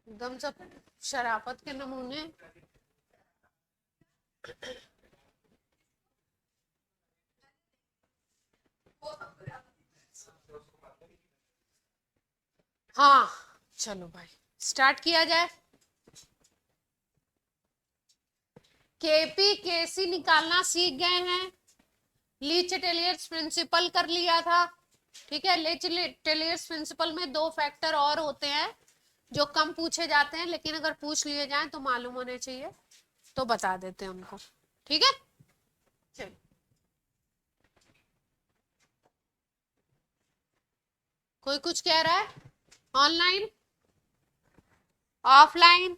एकदम सब शराफत के नमूने। हाँ, चलो भाई स्टार्ट किया जाए। केपी केसी निकालना सीख गए हैं। लीच टेलियर्स प्रिंसिपल कर लिया था। ठीक है, लीच टेलियर्स प्रिंसिपल में दो फैक्टर और होते हैं जो कम पूछे जाते हैं, लेकिन अगर पूछ लिए जाएं तो मालूम होने चाहिए, तो बता देते हैं उनको। ठीक है, चलो। कोई कुछ कह रहा है? Online, offline?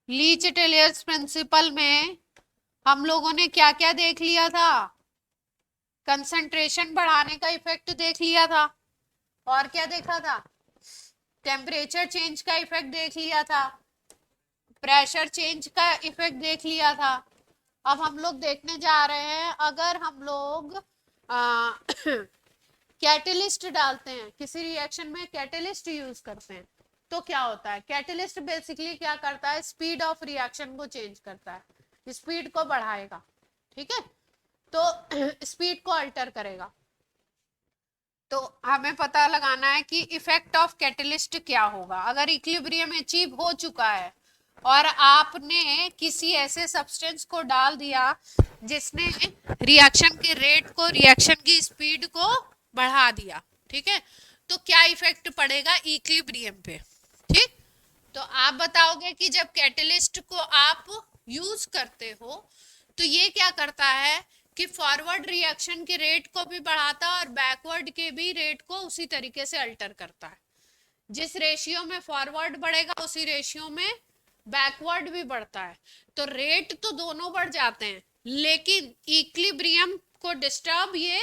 लीच टेलियर्स प्रिंसिपल में हम लोगों ने क्या क्या देख लिया था? कंसंट्रेशन बढ़ाने का इफेक्ट देख लिया था। और क्या देखा था? टेम्परेचर चेंज का इफेक्ट देख लिया था। प्रेशर चेंज का इफेक्ट देख लिया था। अब हम लोग देखने जा रहे हैं, अगर हम लोग कैटलिस्ट डालते हैं, किसी रिएक्शन में कैटलिस्ट यूज करते हैं, तो क्या होता है? कैटलिस्ट बेसिकली क्या करता है? स्पीड ऑफ रिएक्शन को चेंज करता है, स्पीड को बढ़ाएगा। ठीक है, तो स्पीड को अल्टर करेगा। तो हमें पता लगाना है कि इफेक्ट ऑफ कैटलिस्ट क्या होगा। अगर इक्विलिब्रियम अचीव हो चुका है और आपने किसी ऐसे सब्सटेंस को डाल दिया जिसने रिएक्शन के रेट को, रिएक्शन की स्पीड को बढ़ा दिया, ठीक है, तो क्या इफेक्ट पड़ेगा इक्विलिब्रियम पे? ठीक, तो आप बताओगे कि जब कैटलिस्ट को आप यूज करते हो तो ये क्या करता है कि फॉरवर्ड रिएक्शन के रेट को भी बढ़ाता है और बैकवर्ड के भी रेट को उसी तरीके से अल्टर करता है। जिस रेशियो में फॉरवर्ड बढ़ेगा उसी रेशियो में बैकवर्ड भी बढ़ता है। तो रेट तो दोनों बढ़ जाते हैं, लेकिन इक्विलिब्रियम को डिस्टर्ब ये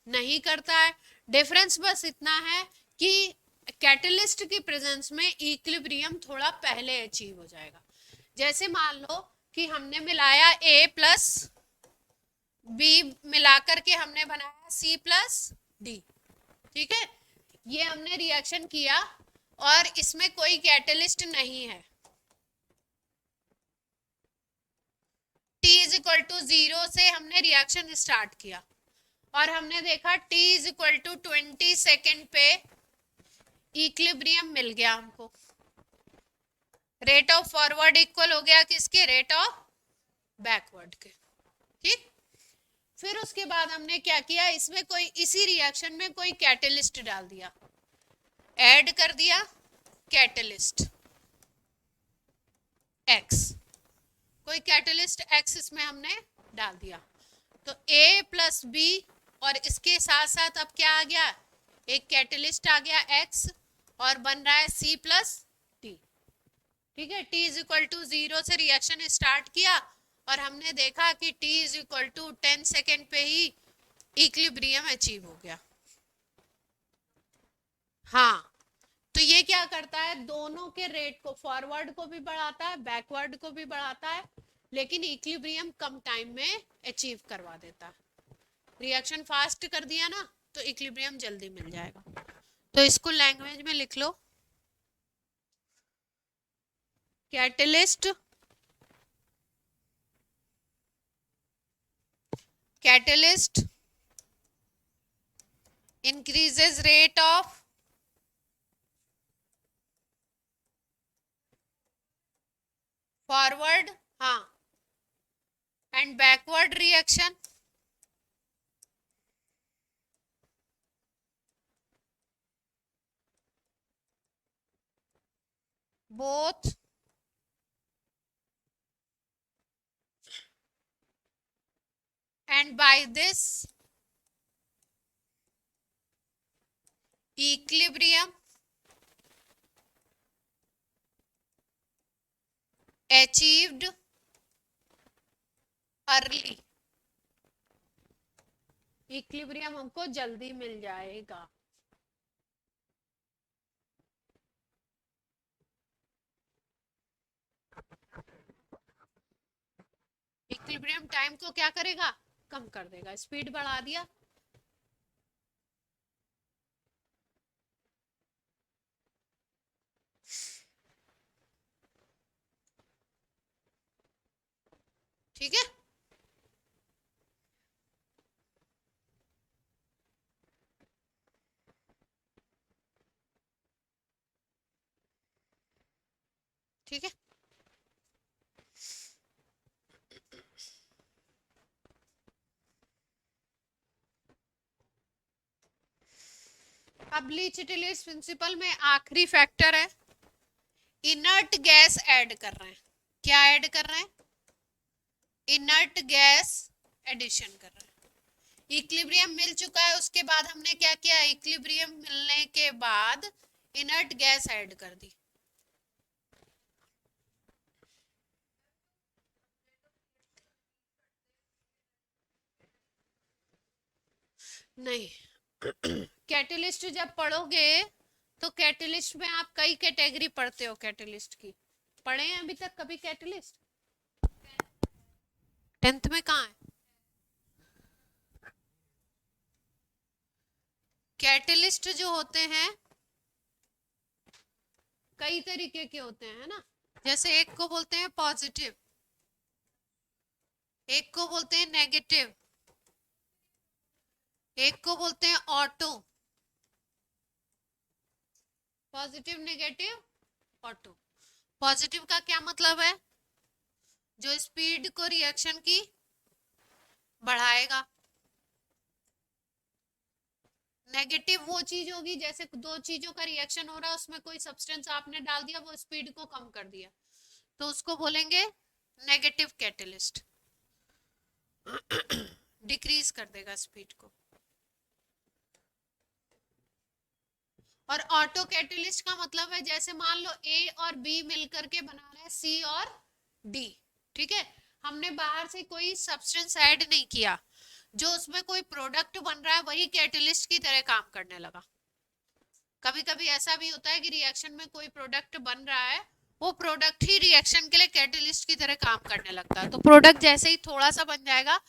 नहीं करता है। डिफरेंस बस इतना है कि कैटलिस्ट की प्रेजेंस में इक्विलिब्रियम थोड़ा पहले अचीव हो जाएगा। जैसे मान लो कि हमने मिलाया ए प्लस बी, मिलाकर के हमने बनाया सी प्लस डी। ठीक है, ये हमने रिएक्शन किया और इसमें कोई कैटलिस्ट नहीं है। T इज इक्वल टू 0 से हमने रिएक्शन स्टार्ट किया और हमने देखा T is equal to 20 second पे इक्विलिब्रियम मिल गया हमको। रेट ऑफ फॉरवर्ड इक्वल हो गया किसके? रेट ऑफ बैकवर्ड के। ठीक, फिर उसके बाद हमने क्या किया, इसमें कोई, इसी रिएक्शन में कोई कैटलिस्ट डाल दिया, ऐड कर दिया कैटलिस्ट X, कोई कैटलिस्ट X इसमें हमने डाल दिया। तो A प्लस बी और इसके साथ साथ अब क्या आ गया? एक कैटलिस्ट आ गया X और बन रहा है C प्लस टी। ठीक है, T इज इक्वल टू 0 से रिएक्शन स्टार्ट किया और हमने देखा कि T is equal to 10 second पे ही इक्विलिब्रियम अचीव हो गया। हाँ, तो ये क्या करता है? दोनों के रेट को, फॉरवर्ड को भी बढ़ाता है, बैकवर्ड को भी बढ़ाता है, लेकिन इक्विलिब्रियम कम टाइम में अचीव करवा देता है। रिएक्शन फास्ट कर दिया ना, तो इक्विलिब्रियम जल्दी मिल जाएगा। तो इसको लैंग्वेज में लिख लो, catalyst, catalyst increases rate of forward, हाँ, and backward reaction, both and by this equilibrium achieved early, equilibrium हमको जल्दी मिल जाएगा। इक्विलिब्रियम टाइम को क्या करेगा? कम कर देगा, स्पीड बढ़ा दिया। ठीक है। ठीक है, अब लीच-टिलीज प्रिंसिपल में आखिरी फैक्टर है, इनर्ट गैस ऐड कर रहे हैं। क्या ऐड कर रहे हैं? इनर्ट गैस एडिशन कर रहे हैं। इक्विलिब्रियम मिल चुका है, उसके बाद हमने क्या किया? इक्विलिब्रियम मिलने के बाद इनर्ट गैस ऐड कर दी। नहीं, कैटेलिस्ट जब पढ़ोगे तो कैटेलिस्ट में आप कई कैटेगरी पढ़ते हो। कैटेलिस्ट की पढ़े हैं अभी तक कभी कैटेलिस्ट? 10th में कहाँ है? कैटेलिस्ट जो होते हैं कई तरीके के होते हैं, है ना। जैसे एक को बोलते हैं पॉजिटिव, एक को बोलते हैं नेगेटिव, एक को बोलते हैं auto. Positive, negative, auto. Positive का क्या मतलब है? जो स्पीड को रिएक्शन की बढ़ाएगा। नेगेटिव वो चीज होगी जैसे दो चीजों का रिएक्शन हो रहा है, उसमें कोई सब्सटेंस आपने डाल दिया, वो स्पीड को कम कर दिया, तो उसको बोलेंगे नेगेटिव कैटलिस्ट। डिक्रीज कर देगा स्पीड को। और ऑटो कैटलिस्ट का मतलब है जैसे मान लो ए और बी मिलकर के बना रहे हैं सी और डी, ठीक है। हमने बाहर से कोई सब्सटेंस ऐड नहीं किया, जो उसमें कोई प्रोडक्ट बन रहा है वही कैटलिस्ट की तरह काम करने लगा। कभी कभी ऐसा भी होता है कि रिएक्शन में कोई प्रोडक्ट बन रहा है, वो प्रोडक्ट ही रिएक्शन के लिए कैटलिस्ट की तरह काम करने लगता है। तो प्रोडक्ट जैसे ही थोड़ा सा बन जाएगा,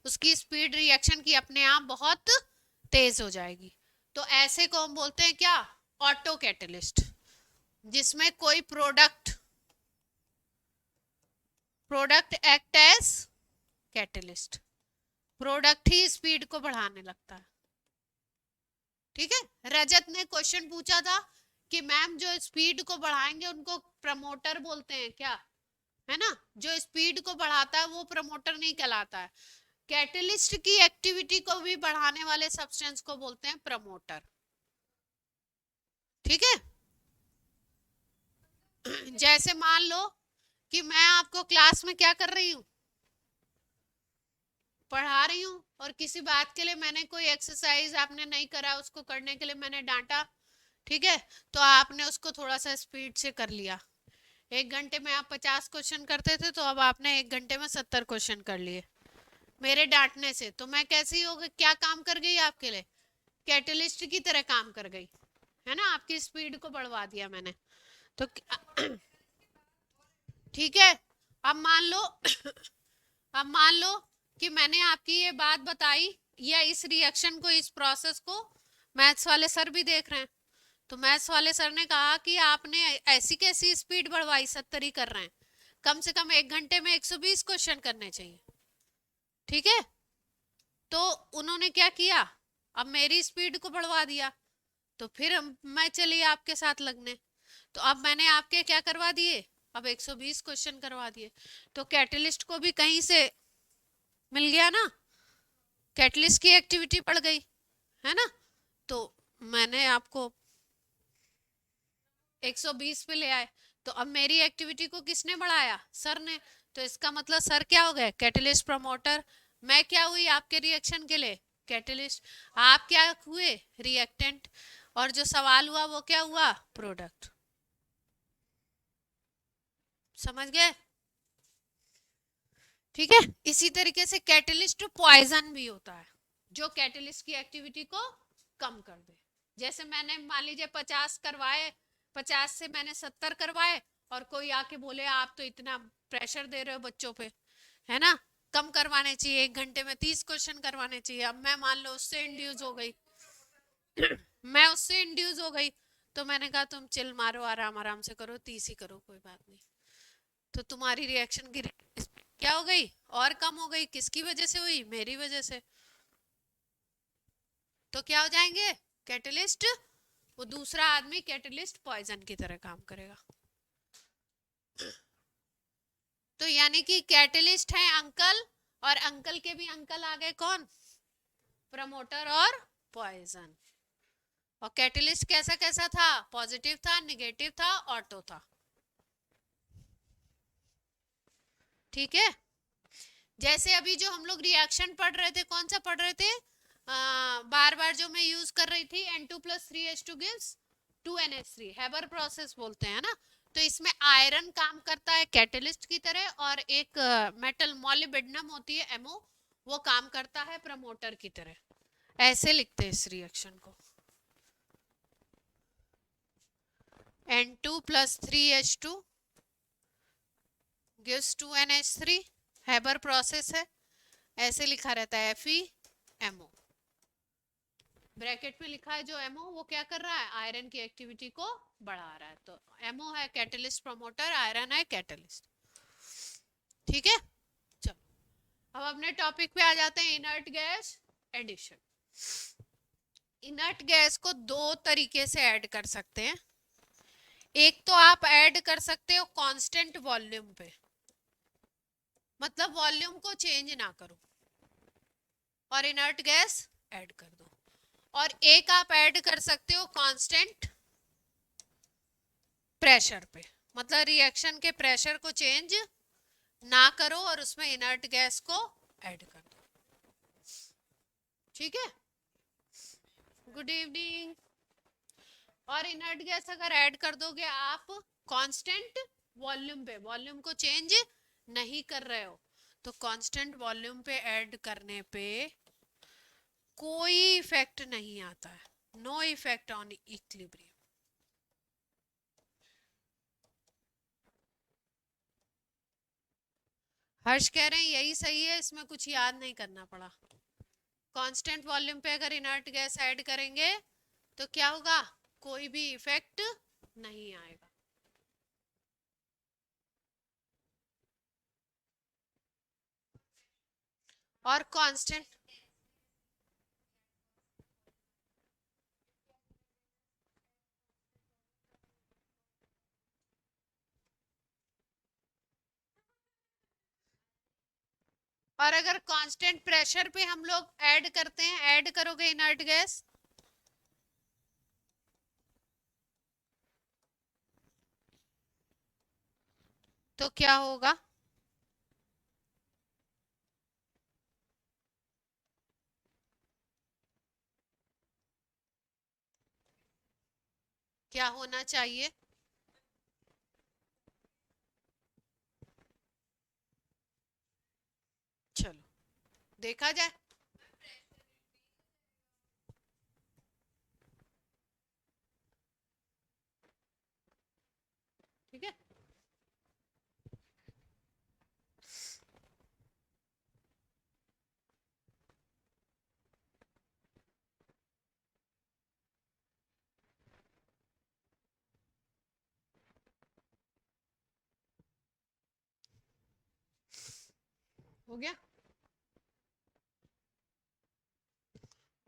उसकी स्पीड रिएक्शन की अपने आप बहुत तेज हो जाएगी। तो ऐसे को हम बोलते हैं क्या? ऑटो कैटलिस्ट, जिसमें कोई product act as catalyst, product ही स्पीड को बढ़ाने लगता है। ठीक है। रजत ने क्वेश्चन पूछा था कि मैम जो स्पीड को बढ़ाएंगे उनको प्रमोटर बोलते हैं क्या, है ना। जो स्पीड को बढ़ाता है वो प्रमोटर नहीं कहलाता है। कैटलिस्ट की एक्टिविटी को भी बढ़ाने वाले सब्सटेंस को बोलते हैं प्रमोटर। ठीक है। जैसे मान लो कि मैं आपको क्लास में क्या कर रही हूं? पढ़ा रही हूँ, और किसी बात के लिए मैंने कोई एक्सरसाइज आपने नहीं करा, उसको करने के लिए मैंने डांटा, ठीक है। तो आपने उसको थोड़ा सा स्पीड से कर लिया। 1 घंटे में आप 50 क्वेश्चन करते थे, तो अब आपने 1 घंटे में 70 क्वेश्चन कर लिए मेरे डांटने से। तो मैं कैसी हो गई? क्या काम कर गई आपके लिए? कैटलिस्ट की तरह काम कर गई, है ना। आपकी स्पीड को बढ़वा दिया मैंने। तो ठीक है। अब मान लो अब मान लो कि मैंने आपकी ये बात बताई, या इस रिएक्शन को, इस प्रोसेस को मैथ्स वाले सर भी देख रहे हैं। तो मैथ्स वाले सर ने कहा कि आपने ऐसी कैसी स्पीड बढ़वाई, 70 ही कर रहे हैं, कम से कम 1 घंटे में 120 क्वेश्चन करने चाहिए। ठीक है। तो उन्होंने क्या किया? अब मेरी स्पीड को बढ़वा दिया, तो फिर मैं चली आपके साथ लगने। तो अब मैंने आपके क्या करवा दिए? अब 120 क्वेश्चन करवा दिए। तो कैटलिस्ट को भी कहीं से मिल गया ना, कैटलिस्ट की एक्टिविटी बढ़ गई, है ना। तो मैंने आपको 120 पे ले आए, तो अब मेरी एक्टिविटी को किसने बढ़ाया? सर ने। तो इसका मतलब सर क्या हो गए? Catalyst promoter. मैं क्या हुई आपके रिएक्शन के लिए? कैटलिस्ट। आप क्या हुए? रिएक्टेंट। और जो सवाल हुआ वो क्या हुआ? प्रोडक्ट। समझ गए? ठीक है। इसी तरीके से कैटलिस्ट पॉइजन भी होता है, जो कैटलिस्ट की एक्टिविटी को कम कर दे। जैसे मैंने मान लीजिए 50 करवाए, 50 से मैंने 70 करवाए, और कोई आके बोले आप तो इतना प्रेशर दे रहे हो बच्चों पे, है ना, कम करवाने चाहिए, 1 घंटे में 30 क्वेश्चन करवाने चाहिए। अब मैं मान लो उससे इंड्यूस हो गई मैं उससे इंड्यूस हो गई, तो मैंने कहा तुम चिल मारो, आराम आराम से करो, 30 ही करो, कोई बात नहीं। तो तुम्हारी रिएक्शन की क्या हो गई? और कम हो गई। किसकी वजह से हुई? मेरी वजह से। तो क्या हो जाएंगे? कैटलिस्ट। वो दूसरा आदमी कैटलिस्ट पॉइजन की तरह काम करेगा। तो यानी कि कैटलिस्ट है अंकल, और अंकल के भी अंकल आ गए कौन? प्रमोटर और पॉइजन। और कैटलिस्ट कैसा कैसा था? पॉजिटिव था, निगेटिव था, ऑटो था। ठीक है। जैसे अभी जो हम लोग रिएक्शन पढ़ रहे थे, कौन सा पढ़ रहे थे? बार बार जो मैं यूज कर रही थी, N2+3H2 gives 2NH3, Haber process बोलते हैं ना। तो इसमें आयरन काम करता है कैटलिस्ट की तरह, और एक मेटल मॉलिब्डेनम होती है MO, वो काम करता है प्रमोटर की तरह। ऐसे लिखते हैं इस रिएक्शन को, N2+3H2 gives 2NH3, Haber process है। ऐसे लिखा रहता है FeMO। ब्रैकेट में लिखा है जो MO, वो क्या कर रहा है? आयरन की एक्टिविटी को बढ़ा रहा है। तो MO है कैटलिस्ट प्रमोटर, आयरन है कैटलिस्ट। ठीक है। चलो अब अपने टॉपिक पे आ जाते हैं, inert gas addition. Inert gas को दो तरीके से ऐड कर सकते हैं। एक तो आप ऐड कर सकते हो कांस्टेंट वॉल्यूम पे, मतलब वॉल्यूम को चेंज ना करो और इनर्ट गैस ऐड कर दो। और एक आप ऐड कर सकते हो कांस्टेंट प्रेशर पे, मतलब रिएक्शन के प्रेशर को चेंज ना करो और उसमें इनर्ट गैस को ऐड कर दो। ठीक है। Good evening. और इनर्ट गैस अगर ऐड कर दोगे आप कांस्टेंट वॉल्यूम पे, वॉल्यूम को चेंज नहीं कर रहे हो, तो कांस्टेंट वॉल्यूम पे ऐड करने पे कोई इफेक्ट नहीं आता है, नो इफेक्ट ऑन इक्विलिब्रियम। हर्ष कह रहे हैं यही सही है, इसमें कुछ याद नहीं करना पड़ा। कांस्टेंट वॉल्यूम पे अगर इनर्ट गैस ऐड करेंगे तो क्या होगा? कोई भी इफेक्ट नहीं आएगा। और कांस्टेंट, और अगर कांस्टेंट प्रेशर पे हम लोग ऐड करते हैं, ऐड करोगे इनर्ट गैस, तो क्या होगा? क्या होना चाहिए? चलो देखा जाए। ठीक है। हो गया।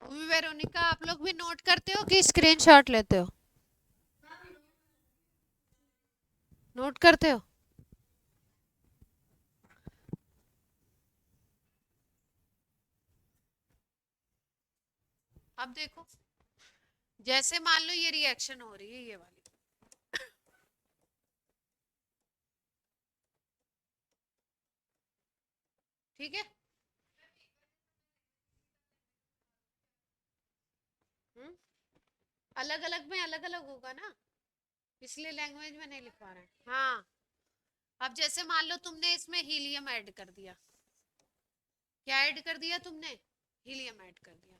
वेरोनिका, आप लोग भी नोट करते हो कि स्क्रीनशॉट लेते हो? नोट करते हो? अब देखो, जैसे मान लो ये रिएक्शन हो रही है, ये वाली, ठीक है। अलग अलग में अलग अलग होगा ना, इसलिए लैंग्वेज में नहीं लिख पा रहे हैं। हाँ। अब जैसे मान लो तुमने इसमें हीलियम ऐड कर दिया, क्या ऐड कर दिया तुमने? हीलियम ऐड कर दिया।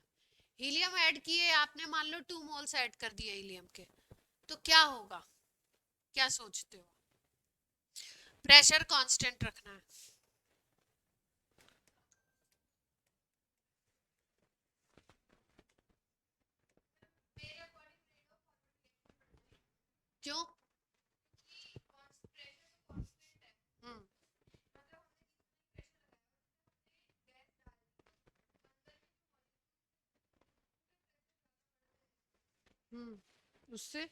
हीलियम ऐड किए आपने, मान लो 2 मोल्स ऐड कर दिए हीलियम के, तो क्या होगा? क्या सोचते हो? प्रेशर कांस्टेंट रखना है। क्यों? हम्म। उससे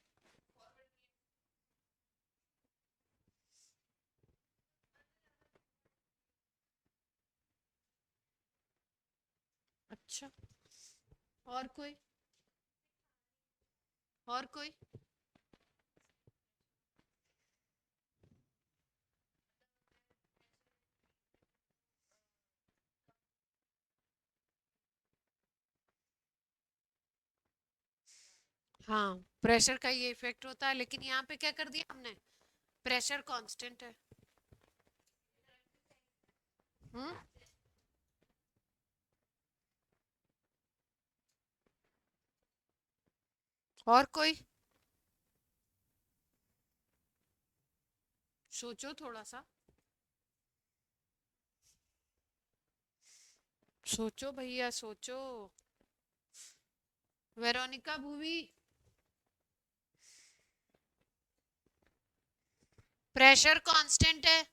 अच्छा, और कोई, और कोई? हाँ, प्रेशर का ये इफेक्ट होता है, लेकिन यहाँ पे क्या कर दिया हमने, प्रेशर कांस्टेंट है। हम्म, और कोई? सोचो थोड़ा सा, सोचो भैया सोचो। वेरोनिका भूवी, प्रेशर कांस्टेंट है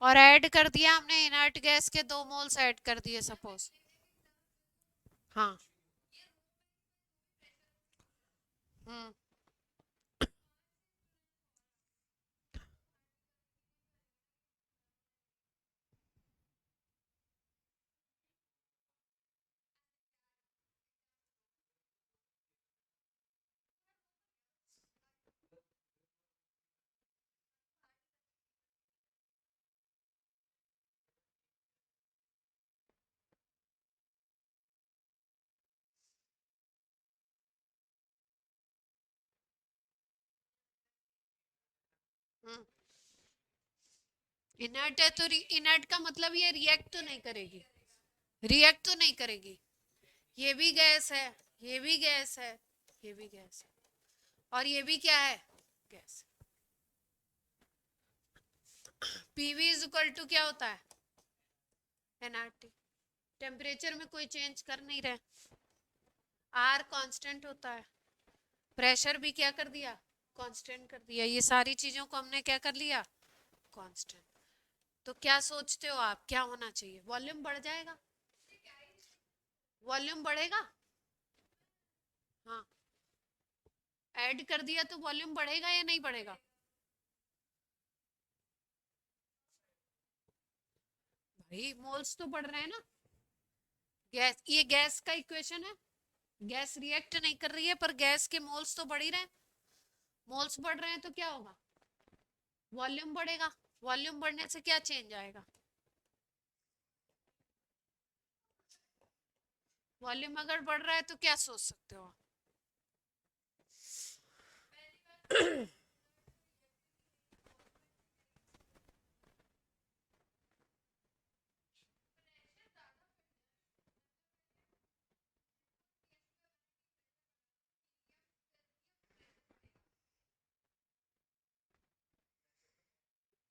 और ऐड कर दिया हमने इनर्ट गैस के 2 मोल्स ऐड कर दिए सपोज। हाँ। हम्म, हम्म। इनर्ट है तो इनर्ट का मतलब ये रिएक्ट तो नहीं करेगी, रिएक्ट तो नहीं करेगी। ये भी गैस है, ये भी गैस है, ये भी गैस है, और ये भी क्या है, gas. PV is equal to क्या होता है, एनआरटी। टेम्परेचर में कोई चेंज कर नहीं रहे, आर कांस्टेंट होता है, प्रेशर भी क्या कर दिया, कांस्टेंट कर दिया, ये सारी चीजों को हमने क्या कर लिया, कांस्टेंट। तो क्या सोचते हो आप, क्या होना चाहिए, वॉल्यूम बढ़ जाएगा, वॉल्यूम बढ़ेगा? हाँ, ऐड कर दिया तो वॉल्यूम बढ़ेगा या नहीं बढ़ेगा? भाई मोल्स तो बढ़ रहे हैं ना, गैस, ये गैस का इक्वेशन है, गैस रिएक्ट नहीं कर रही है पर गैस के मोल्स तो बढ़ ही रहे हैं, मोल्स बढ़ रहे हैं तो क्या होगा, वॉल्यूम बढ़ेगा, वॉल्यूम बढ़ने से क्या चेंज आएगा, वॉल्यूम अगर बढ़ रहा है तो क्या सोच सकते हो?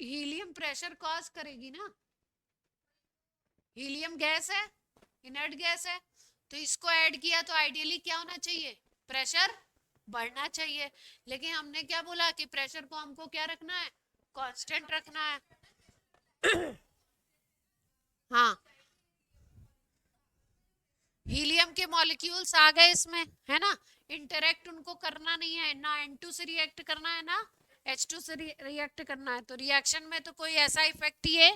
हीलियम प्रेशर कॉज करेगी ना, हीलियम गैस है, इनर्ट गैस है, तो इसको ऐड किया तो आइडियली क्या होना चाहिए, प्रेशर बढ़ना चाहिए, लेकिन हमने क्या बोला कि प्रेशर को हमको क्या रखना है, कांस्टेंट रखना है। हाँ, हीलियम के मॉलिक्यूल्स आ गए इसमें, है ना, इंटरेक्ट उनको करना नहीं है ना, N2 से रिएक्ट करना है ना H2 से रिएक्ट करना है, तो रिएक्शन में तो कोई ऐसा इफेक्ट ये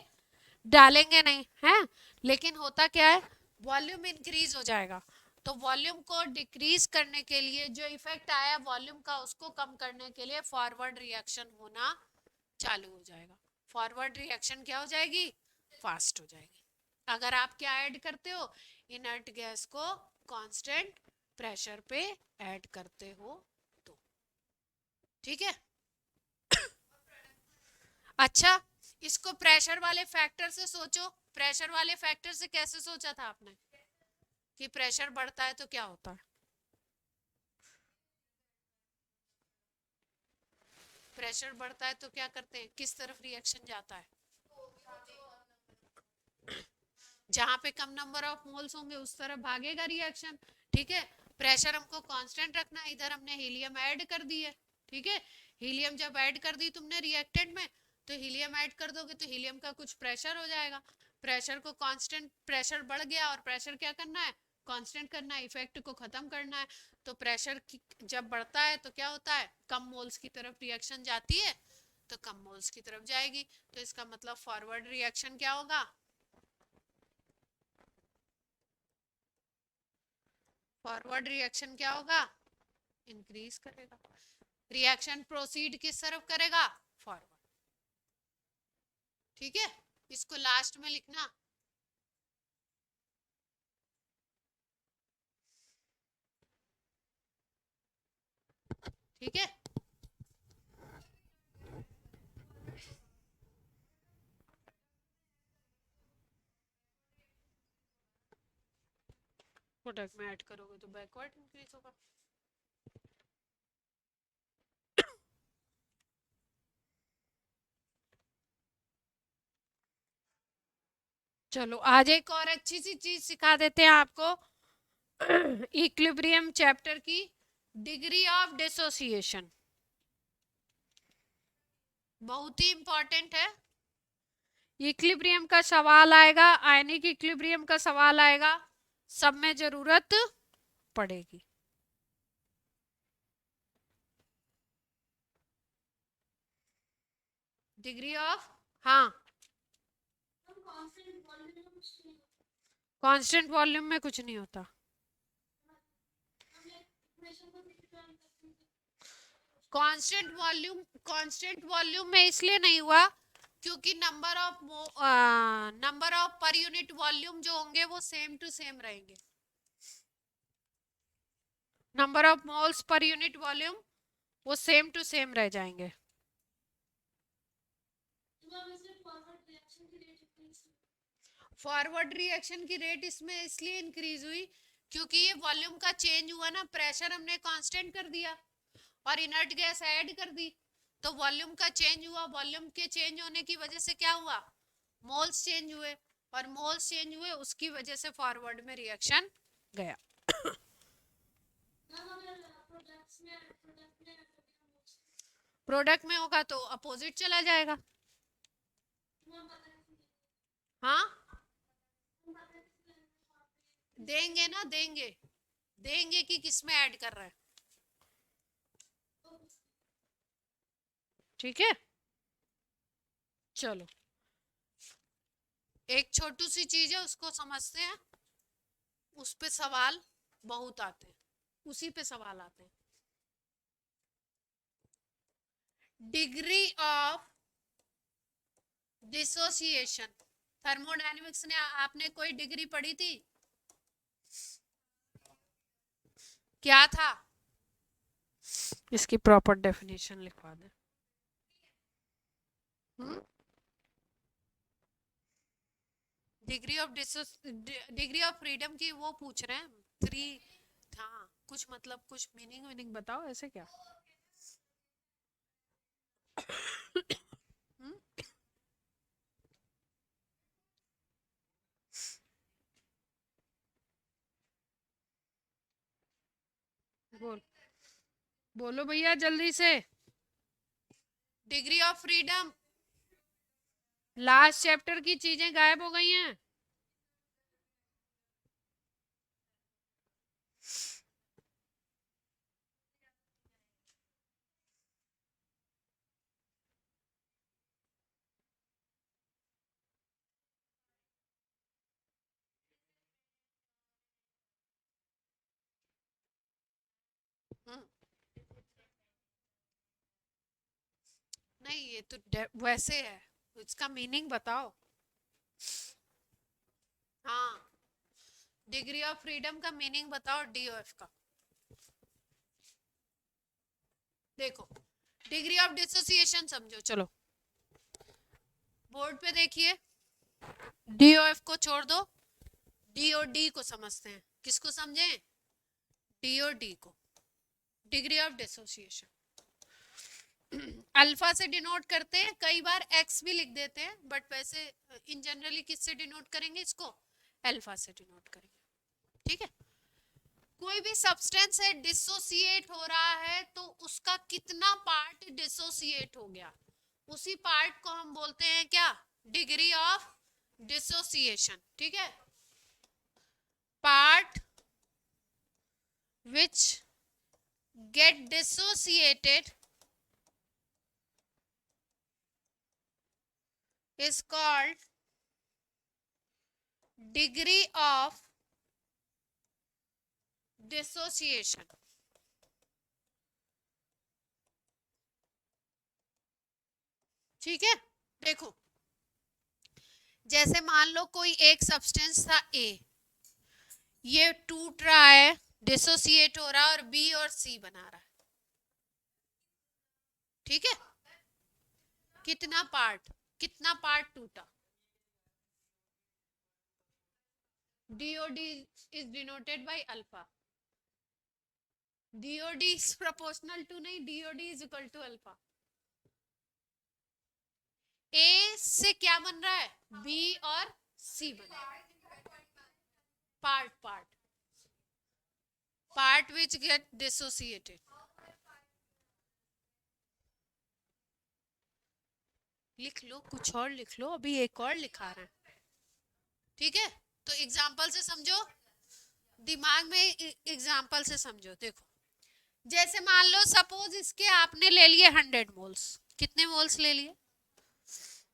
डालेंगे नहीं है, लेकिन होता क्या है, वॉल्यूम इंक्रीज हो जाएगा, तो वॉल्यूम को डिक्रीज करने के लिए जो इफेक्ट आया वॉल्यूम का उसको कम करने के लिए फॉरवर्ड रिएक्शन होना चालू हो जाएगा, फॉरवर्ड रिएक्शन क्या हो जाएगी, फास्ट हो जाएगी। अगर आप क्या ऐड करते हो, इनर्ट गैस को कांस्टेंट प्रेशर पे ऐड करते हो तो, ठीक है। अच्छा, इसको प्रेशर वाले फैक्टर से सोचो, प्रेशर वाले फैक्टर से कैसे सोचा था आपने कि प्रेशर बढ़ता है तो क्या होता है, प्रेशर बढ़ता है तो क्या करते हैं, किस तरफ रिएक्शन जाता है, जहां पे कम नंबर ऑफ मोल्स होंगे उस तरफ भागेगा रिएक्शन, ठीक है। प्रेशर हमको कांस्टेंट रखना है, इधर हमने हीलियम ऐड कर दी है, ठीक है। हीलियम जब ऐड कर दी तुमने रिएक्टेंट में, तो हीलियम ऐड कर दोगे तो हीलियम का कुछ प्रेशर हो जाएगा, प्रेशर को कांस्टेंट, प्रेशर बढ़ गया और प्रेशर क्या करना है, कांस्टेंट करना है, इफेक्ट को खत्म करना है। तो प्रेशर जब बढ़ता है तो क्या होता है, कम मोल्स की तरफ रिएक्शन जाती है, तो कम मोल्स की तरफ जाएगी। तो इसका मतलब फॉरवर्ड रिएक्शन क्या होगा, फॉरवर्ड रिएक्शन क्या होगा, इंक्रीज करेगा। रिएक्शन प्रोसीड किस तरफ करेगा, फॉरवर्ड। ठीक है, इसको लास्ट में लिखना। ठीक है, प्रोडक्ट में ऐड करोगे तो बैकवर्ड इंक्रीज होगा। चलो आज एक और अच्छी सी चीज सिखा देते हैं आपको, इक्विलिब्रियम चैप्टर की डिग्री ऑफ डिसोसिएशन, बहुत ही इंपॉर्टेंट है। इक्विलिब्रियम का सवाल आएगा, आयनिक इक्विलिब्रियम का सवाल आएगा, सब में जरूरत पड़ेगी। डिग्री ऑफ, हाँ कांस्टेंट वॉल्यूम में कुछ नहीं होता। कांस्टेंट वॉल्यूम में इसलिए नहीं हुआ क्योंकि number of per unit volume जो होंगे वो सेम टू सेम रहेंगे। Number of moles per unit volume वो सेम टू सेम रह जाएंगे। फॉरवर्ड रिएक्शन की रेट इसमें इसलिए इंक्रीज हुई क्योंकि ये वॉल्यूम का चेंज हुआ ना, प्रेशर हमने कांस्टेंट कर दिया और इनर्ट गैस ऐड कर दी, तो वॉल्यूम का चेंज हुआ। वॉल्यूम के चेंज होने की वजह से क्या हुआ, मोल्स चेंज हुए, और मोल्स चेंज हुए उसकी वजह से फॉरवर्ड में रिएक्शन गया। प्रोडक्ट में होगा तो अपोजिट चला जाएगा। हाँ देंगे ना, देंगे देंगे कि किसमें ऐड कर रहा है। ठीक है, चलो एक छोटी सी चीज है उसको समझते हैं, उस पे सवाल बहुत आते हैं, उसी पे सवाल आते हैं। डिग्री ऑफ डिसोसिएशन, थर्मोडायनेमिक्स ने आपने कोई डिग्री पढ़ी थी, क्या था, इसकी प्रॉपर डेफिनेशन लिखवा दे। डिग्री ऑफ फ्रीडम की वो पूछ रहे हैं, 3, हाँ कुछ मतलब कुछ मीनिंग बताओ ऐसे क्या। बोल बोलो भैया जल्दी से। Degree of freedom, last chapter की चीजें गायब हो गई हैं। नहीं ये तो वैसे है, इसका मीनिंग बताओ। हाँ डिग्री ऑफ फ्रीडम का मीनिंग बताओ, डीओएफ का। देखो डिग्री ऑफ डिसोसिएशन समझो, चलो बोर्ड पे देखिए, डीओएफ को छोड़ दो, डी और डी को समझते हैं। किसको समझे, डी और डी को। डिग्री ऑफ डिसोसिएशन अल्फा से डिनोट करते हैं, कई बार एक्स भी लिख देते हैं, बट वैसे इन जनरली किससे डिनोट करेंगे इसको, अल्फा से डिनोट करेंगे। ठीक है, कोई भी सब्सटेंस है डिसोसिएट हो रहा है तो उसका कितना पार्ट डिसोसिएट हो गया, उसी पार्ट को हम बोलते हैं क्या, डिग्री ऑफ डिसोसिएशन। ठीक है, part which get dissociated is called degree of dissociation. ठीक है, देखो जैसे मान लो कोई एक सब्सटेंस था ए, ये टूट रहा है, डिसोसिएट हो रहा है और बी और सी बना रहा है, ठीक है। कितना पार्ट टूटा, DOD is denoted by alpha, DOD is proportional to नहीं, DOD is equal to alpha. A से क्या बन रहा है, बी और सी बन रहा है, पार्ट विच गेट डिसोसिएटेड। लिख लो, कुछ और लिख लो, अभी एक और लिखा रहे हैं, ठीक है। तो एग्जाम्पल से समझो, दिमाग में एग्जाम्पल से समझो। देखो जैसे मान लो सपोज इसके आपने ले लिए 100 मोल्स, कितने मोल्स ले लिए,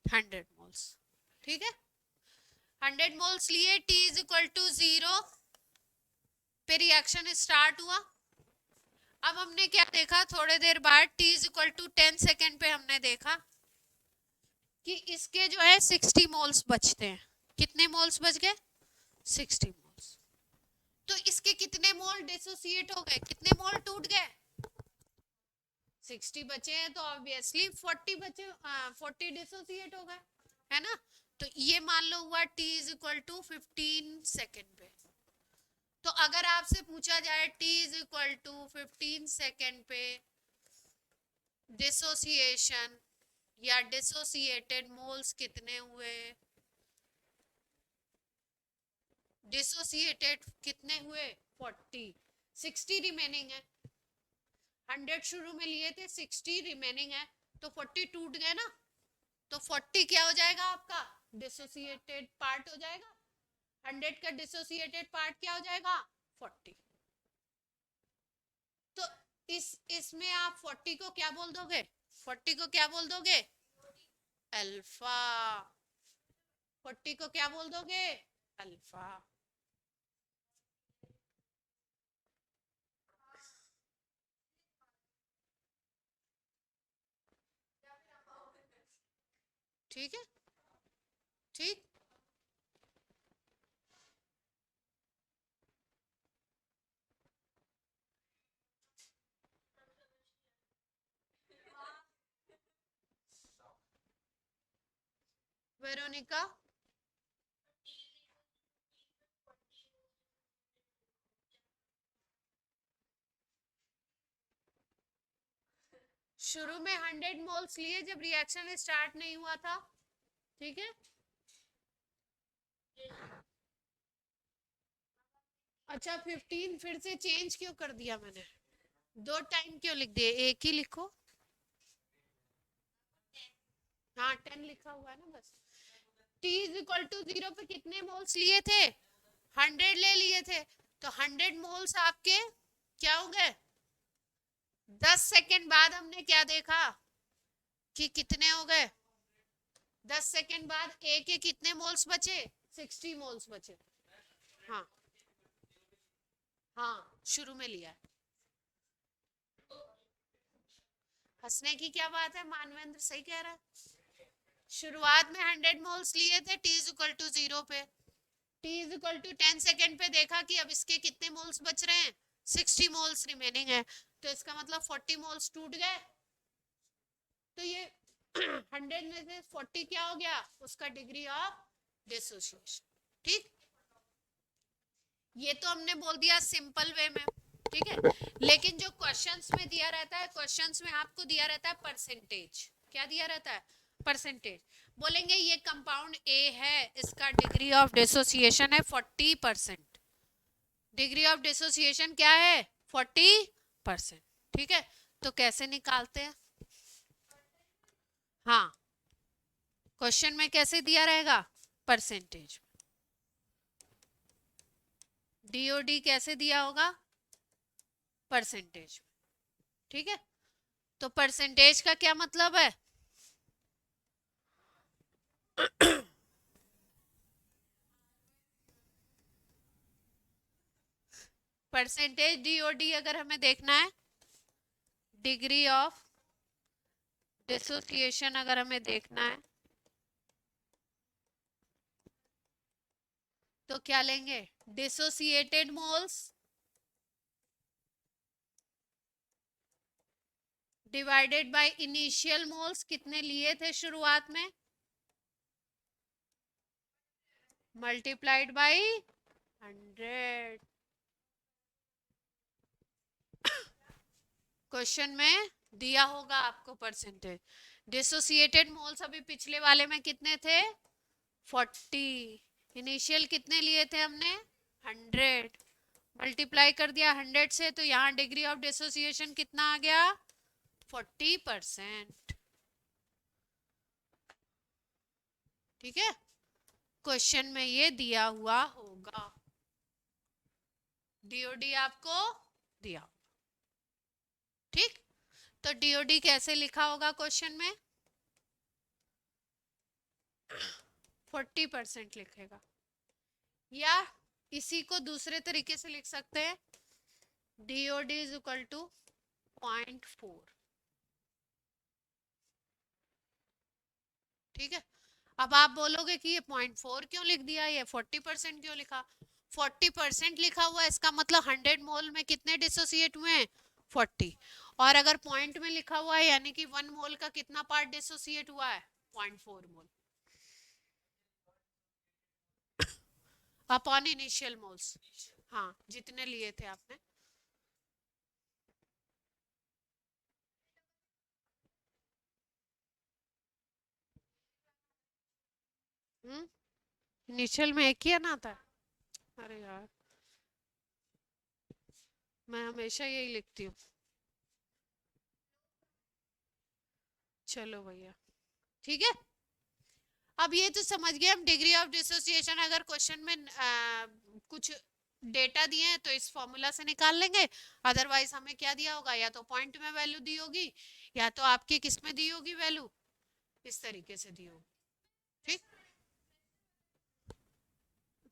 100 मोल्स, ठीक है। 100 मोल्स लिए, T इज इक्वल टू 0 पे रिएक्शन स्टार्ट हुआ। अब हमने क्या देखा, थोड़े देर बाद T is equal to 10 second पे हमने देखा कि इसके जो है 60 मोल्स बचते हैं। कितने मोल्स बच गए, 60 मोल्स। तो इसके कितने मोल डिसोसिएट हो गए, कितने मोल टूट गए, 60 बचे हैं, तो ऑब्वियसली 40 बचे, 40 डिसोसिएट हो गए, है ना। तो ये मान लो हुआ T is equal to 15 second पे। तो अगर आपसे पूछा जाए T is equal to 15 second पे डिसोसिएशन या डिसोसिएटेड मोल्स कितने हुए, डिसोसिएटेड कितने हुए 40, 60 रिमेनिंग है, 100 शुरू में लिए थे, 60 रिमेनिंग है, तो 40 टूट गए ना, तो 40 क्या हो जाएगा आपका, डिसोसिएटेड पार्ट हो जाएगा। 100 का डिसोसिएटेड पार्ट क्या हो जाएगा, 40। तो इसमें आप 40 को क्या बोल दोगे, 40 को क्या बोल दोगे, अल्फा। 40 को क्या बोल दोगे, अल्फा। ठीक है, ठीक। वेरोनिका, शुरू में 100 मोल्स लिए जब रिएक्शन स्टार्ट नहीं हुआ था, ठीक है। अच्छा 15 फिर से चेंज क्यों कर दिया मैंने, 2 टाइम क्यों लिख दिए, एक ही लिखो। हाँ 10 लिखा हुआ है ना बस। T इज इक्वल टू 0 पे कितने मोल्स लिए थे, 100 ले लिए थे, तो 100 मोल्स आपके क्या हो गए, 10 सेकेंड बाद हमने क्या देखा कि कितने हो गए, 10 सेकेंड बाद A के कितने मोल्स बचे, 60 मोल्स बचे। हाँ हाँ शुरू में लिया है। हंसने की क्या बात है, मानवेंद्र सही कह रहा है। शुरुआत में 100 मोल्स लिए थे T इज इक्वल टू 0 पे, T is equal to 10 second पे देखा कि अब इसके कितने मोल्स बच रहे हैं, 60 मोल्स रिमेनिंग है, तो इसका मतलब 40 मोल्स टूट गए। तो ये 100 में से 40 क्या हो गया, उसका डिग्री ऑफ डिसोसिएशन, ठीक। ये तो हमने बोल दिया सिंपल वे में, ठीक है। लेकिन जो क्वेश्चंस में दिया रहता है, क्वेश्चंस में आपको दिया रहता है परसेंटेज, क्या दिया रहता है, परसेंटेज। बोलेंगे ये कंपाउंड ए है, इसका डिग्री ऑफ डिसोसिएशन है 40%, डिग्री ऑफ डिसोसिएशन क्या है 40%, ठीक है। तो कैसे निकालते हैं, हाँ क्वेश्चन में कैसे दिया रहेगा, परसेंटेज। डीओडी कैसे दिया होगा, परसेंटेज। ठीक है, तो परसेंटेज का क्या मतलब है? परसेंटेज डीओडी अगर हमें देखना है, डिग्री ऑफ डिसोसिएशन अगर हमें देखना है तो क्या लेंगे? Dissociated moles divided by initial moles, कितने लिए थे शुरुआत में, मल्टीप्लाइड बाय 100। क्वेश्चन में दिया होगा आपको परसेंटेज। डिसोसिएटेड मोल्स अभी पिछले वाले में कितने थे? 40। इनिशियल कितने लिए थे हमने? 100। मल्टीप्लाई कर दिया 100 से, तो यहाँ डिग्री ऑफ डिसोसिएशन कितना आ गया? 40%। ठीक है, क्वेश्चन में ये दिया हुआ होगा, डीओडी आपको दिया। ठीक, तो डीओडी कैसे लिखा होगा क्वेश्चन में? 40% लिखेगा, या इसी को दूसरे तरीके से लिख सकते हैं, डीओडी इज इक्वल टू 0.4। ठीक है, अब आप बोलोगे कि ये 0.4 क्यों लिख दिया, ये 40% क्यों लिखा? 40% लिखा हुआ है, इसका मतलब 100 मोल में कितने डिसोसिएट हुए हैं? 40। और अगर पॉइंट में लिखा हुआ है यानी कि 1 मोल का कितना पार्ट डिसोसिएट हुआ है? 0.4 मोल अपॉन इनिशियल मोल्स। हाँ, जितने लिए थे आपने। इनिशियल में एक ही आना था। अरे यार, मैं हमेशा यही लिखती हूँ। चलो भैया, ठीक है, अब ये तो समझ गए हम डिग्री ऑफ डिसोसिएशन। अगर क्वेश्चन में कुछ डेटा दिए हैं तो इस फॉर्मूला से निकाल लेंगे, अदरवाइज हमें क्या दिया होगा, या तो पॉइंट में वैल्यू दी होगी, या तो आपकी किस में दी होगी वैल्यू, इस तरीके से दी होगी। ठीक,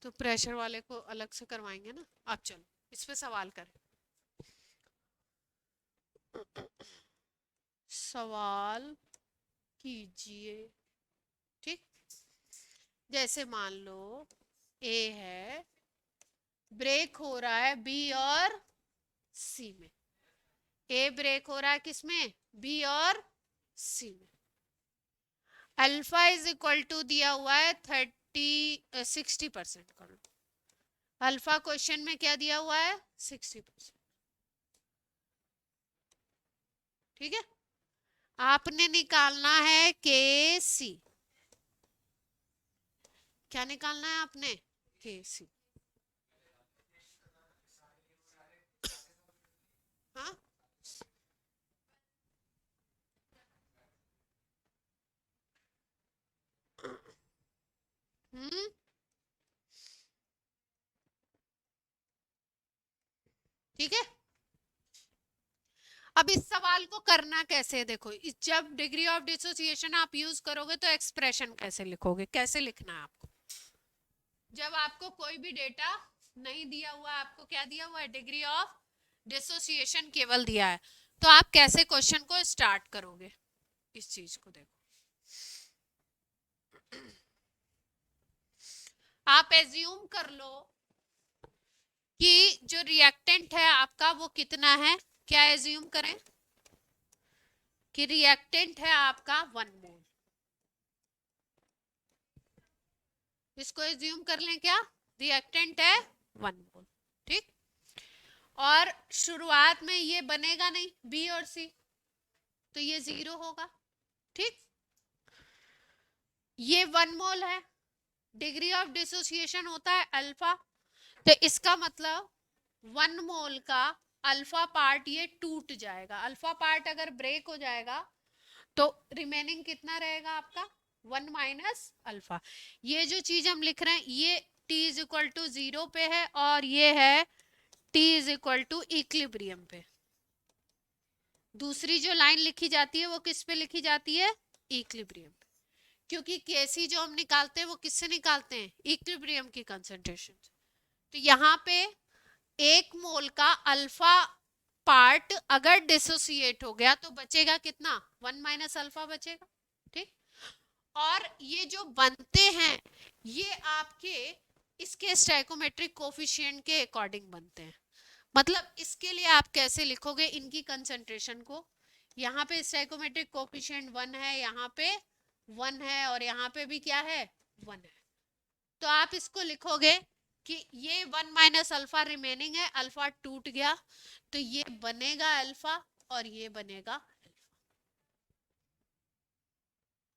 तो प्रेशर वाले को अलग से करवाएंगे ना। अब चलो इस पे सवाल करें। सवाल कीजिए। ठीक, जैसे मान लो ए है, ब्रेक हो रहा है बी और सी में। ए ब्रेक हो रहा है किसमें? बी और सी में। अल्फा इज इक्वल टू दिया हुआ है 60%। कर लो, अल्फा क्वेश्चन में क्या दिया हुआ है? 60%। ठीक है, आपने निकालना है के सी। क्या निकालना है आपने? के सी। हाँ, ठीक है, अब इस सवाल को करना कैसे है, देखो जब डिग्री ऑफ डिसोसिएशन आप यूज करोगे तो एक्सप्रेशन कैसे लिखोगे, कैसे लिखना है आपको? जब आपको कोई भी डेटा नहीं दिया हुआ, आपको क्या दिया हुआ है? डिग्री ऑफ डिसोसिएशन केवल दिया है, तो आप कैसे क्वेश्चन को स्टार्ट करोगे? इस चीज को देखो, आप एज्यूम कर लो कि जो रिएक्टेंट है आपका वो कितना है। क्या एज्यूम करें? कि रिएक्टेंट है आपका 1 मोल। इसको एज्यूम कर लें, क्या रिएक्टेंट है 1 मोल। ठीक, और शुरुआत में ये बनेगा नहीं बी और सी, तो ये 0 होगा। ठीक, ये 1 मोल है, डिग्री ऑफ डिसोसिएशन होता है अल्फा, तो इसका मतलब 1 मोल का अल्फा पार्ट ये टूट जाएगा। अल्फा पार्ट अगर ब्रेक हो जाएगा तो रिमेनिंग कितना रहेगा आपका? 1 माइनस अल्फा। ये जो चीज हम लिख रहे हैं ये t इज इक्वल टू 0 पे है और ये है T is equal to equilibrium पे। दूसरी जो लाइन लिखी जाती है वो किस पे लिखी जाती है? इक्विलिब्रियम पे, क्योंकि केसी जो हम निकालते हैं वो किससे निकालते हैं? इक्विलिब्रियम की कंसंट्रेशन। तो यहाँ पे 1 मोल का अल्फा पार्ट अगर डिसोसिएट हो गया तो बचेगा कितना? 1 माइनस अल्फा बचेगा। ठीक, और ये जो बनते हैं ये आपके इसके स्टोइकोमेट्रिक कोफिशिएंट के अकॉर्डिंग बनते हैं। मतलब इसके लिए आप कैसे लिखोगे इनकी कंसंट्रेशन को? यहाँ पे स्टोइकोमेट्रिक कोफिशिएंट 1 है, यहाँ पे 1 है, और यहाँ पे भी क्या है? 1 है। तो आप इसको लिखोगे कि ये 1 माइनस अल्फा रिमेनिंग है, अल्फा टूट गया तो ये बनेगा अल्फा और ये बनेगा अल्फा।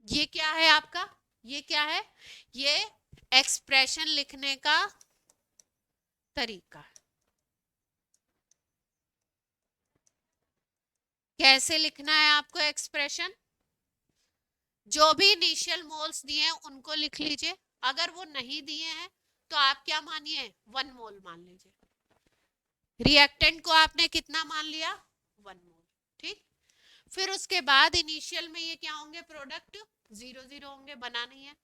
ये क्या है आपका? ये क्या है? ये एक्सप्रेशन लिखने का तरीका है। कैसे लिखना है आपको एक्सप्रेशन? जो भी इनिशियल मोल्स दिए हैं उनको लिख लीजिए, अगर वो नहीं दिए हैं तो आप क्या मानिए? 1 मोल मान लीजिए। रिएक्टेंट को आपने कितना मान लिया? 1 मोल। ठीक, फिर उसके बाद इनिशियल में ये क्या होंगे? प्रोडक्ट 0 0 होंगे, बना नहीं है।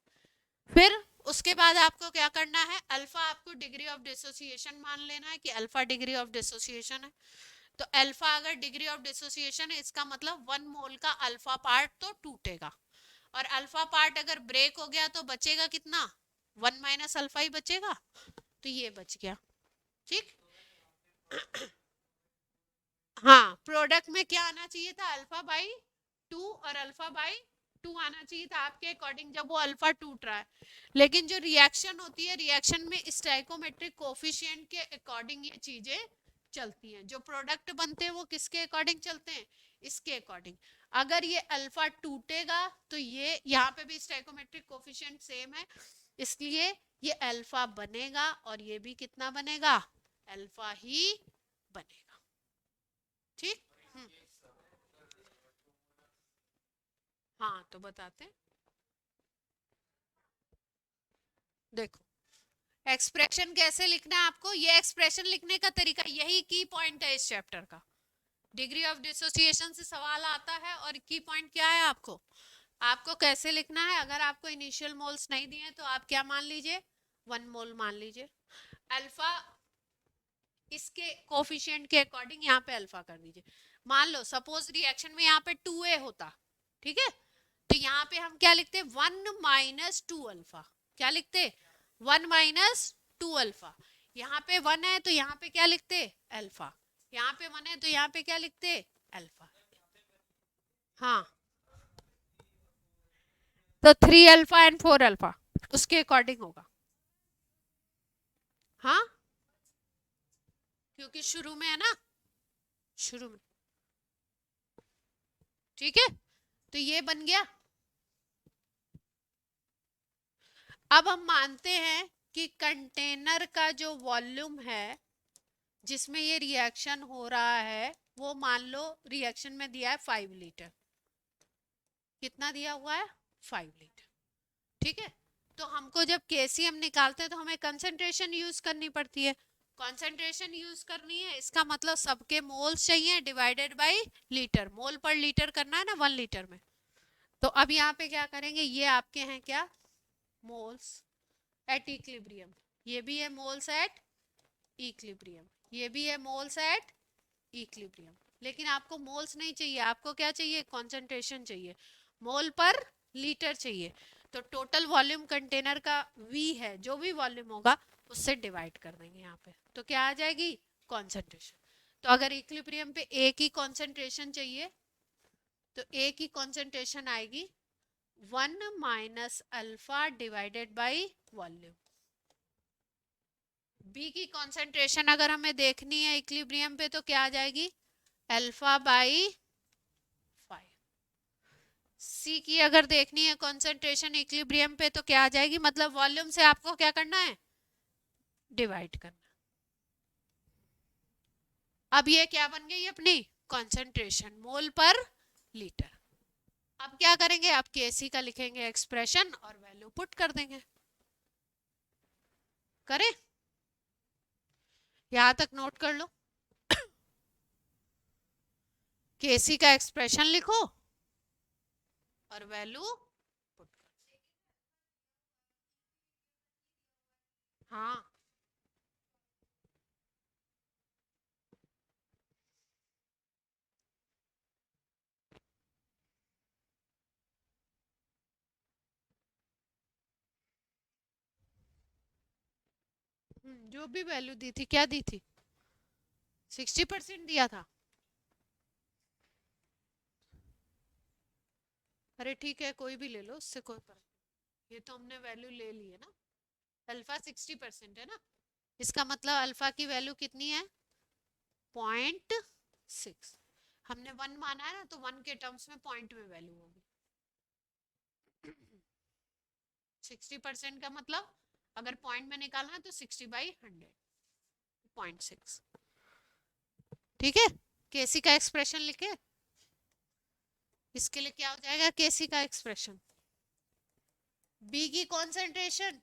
फिर उसके बाद आपको क्या करना है? अल्फा आपको डिग्री ऑफ डिसोसिएशन मान लेना है कि अल्फा डिग्री ऑफ डिसोसिएशन है। तो अल्फा अगर डिग्री ऑफ डिसोसिएशन है इसका मतलब 1 मोल का अल्फा पार्ट तो टूटेगा, और अल्फा पार्ट अगर ब्रेक हो गया तो बचेगा कितना? 1 माइनस अल्फा ही बचेगा। तो ये बच गया। ठीक, हाँ, प्रोडक्ट में क्या आना चाहिए था? अल्फा बाई 2 और अल्फा बाई 2 आना चाहिए था आपके अकॉर्डिंग जब वो अल्फा टूट रहा है। लेकिन जो रिएक्शन होती है, रिएक्शन में स्टोइकोमेट्रिक कोफिशिएंट के अकॉर्डिंग ये चीजें चलती हैं। जो प्रोडक्ट बनते हैं वो किसके अकॉर्डिंग चलते हैं? इसके अकॉर्डिंग। अगर ये अल्फा टूटेगा तो ये यहाँ पे भी स्टोइकोमेट्रिक कोफिशिएंट सेम है, इसलिए ये अल्फा बनेगा और ये भी कितना बनेगा? अल्फा ही बनेगा। ठीक, हाँ तो बताते हैं। देखो एक्सप्रेशन कैसे लिखना है आपको? ये एक्सप्रेशन लिखने का तरीका, यही की पॉइंट है इस चैप्टर का। डिग्री ऑफ डिसोसिएशन से सवाल आता है और की पॉइंट क्या है आपको? आपको कैसे लिखना है? अगर आपको इनिशियल मोल्स नहीं दिए तो आप क्या मान लीजिए? 1 मोल मान लीजिए। अल्फा इसके कोफिशिएंट के अकॉर्डिंग यहाँ पे अल्फा कर दीजिए। मान लो सपोज रिएक्शन में यहाँ पे 2a होता, ठीक है, तो यहाँ पे हम क्या लिखते? 1 माइनस 2 अल्फा। क्या लिखते? 1 माइनस 2 अल्फा। यहाँ पे 1 है तो यहाँ पे क्या लिखते? अल्फा। यहाँ पे 1 है तो यहाँ पे क्या लिखते? अल्फा। हाँ, तो 3 अल्फा एंड 4 अल्फा उसके अकॉर्डिंग होगा। हाँ, क्योंकि शुरू में है ना, शुरू में। ठीक है, तो ये बन गया। अब हम मानते हैं कि कंटेनर का जो वॉल्यूम है जिसमें ये रिएक्शन हो रहा है वो मान लो रिएक्शन में दिया है 5 लीटर। कितना दिया हुआ है? 5 लीटर। ठीक है, तो हमको जब केसीएम निकालते हैं तो हमें कंसंट्रेशन यूज करनी पड़ती है। कंसंट्रेशन यूज करनी है इसका मतलब सबके मोल्स चाहिए डिवाइडेड बाय लीटर। मोल पर लीटर करना है ना 1 लीटर में। तो अब यहाँ पे क्या करेंगे? ये आपके हैं क्या? Moles at equilibrium. ये भी है मोल्स एट इक्विलिब्रियम, ये भी है मोल्स एट इक्विलिब्रियम। लेकिन आपको मोल्स नहीं चाहिए, आपको क्या चाहिए? कंसंट्रेशन चाहिए, मोल पर लीटर चाहिए। तो टोटल वॉल्यूम कंटेनर का V है, जो भी वॉल्यूम होगा उससे डिवाइड कर देंगे यहाँ पे, तो क्या आ जाएगी? कंसंट्रेशन। तो अगर इक्विलिब्रियम पे A की कंसंट्रेशन चाहिए तो A की कंसंट्रेशन आएगी 1 minus alpha divided by volume. B की कंसंट्रेशन अगर हमें देखनी है इक्विलिब्रियम पे तो क्या आ जाएगी? Alpha by 5। C की अगर देखनी है कंसंट्रेशन इक्विलिब्रियम पे तो क्या आ जाएगी? मतलब वॉल्यूम से आपको क्या करना है? डिवाइड करना। अब ये क्या बन गई अपनी? कंसंट्रेशन मोल पर लीटर। अब क्या करेंगे? अब Kc का लिखेंगे एक्सप्रेशन और वैल्यू पुट कर देंगे। करें? यहां तक नोट कर लो। केसी का एक्सप्रेशन लिखो और वैल्यू पुट कर। हाँ, जो भी वैल्यू दी थी, क्या दी थी? 60% दिया था। अरे ठीक है, कोई भी ले लो, उससे कोई फर्क नहीं। ये तो हमने वैल्यू ले ली है ना। अल्फा 60% है ना, इसका मतलब अल्फा की वैल्यू कितनी है? 0.6। हमने 1 माना है ना, तो 1 के टर्म्स में पॉइंट में वैल्यू होगी। 60% का मतलब अगर पॉइंट में निकालना है तो 60/100, 0.6। ठीक है, केसी का एक्सप्रेशन लिखे। इसके लिए क्या हो जाएगा केसी का एक्सप्रेशन? बी की कॉन्सेंट्रेशन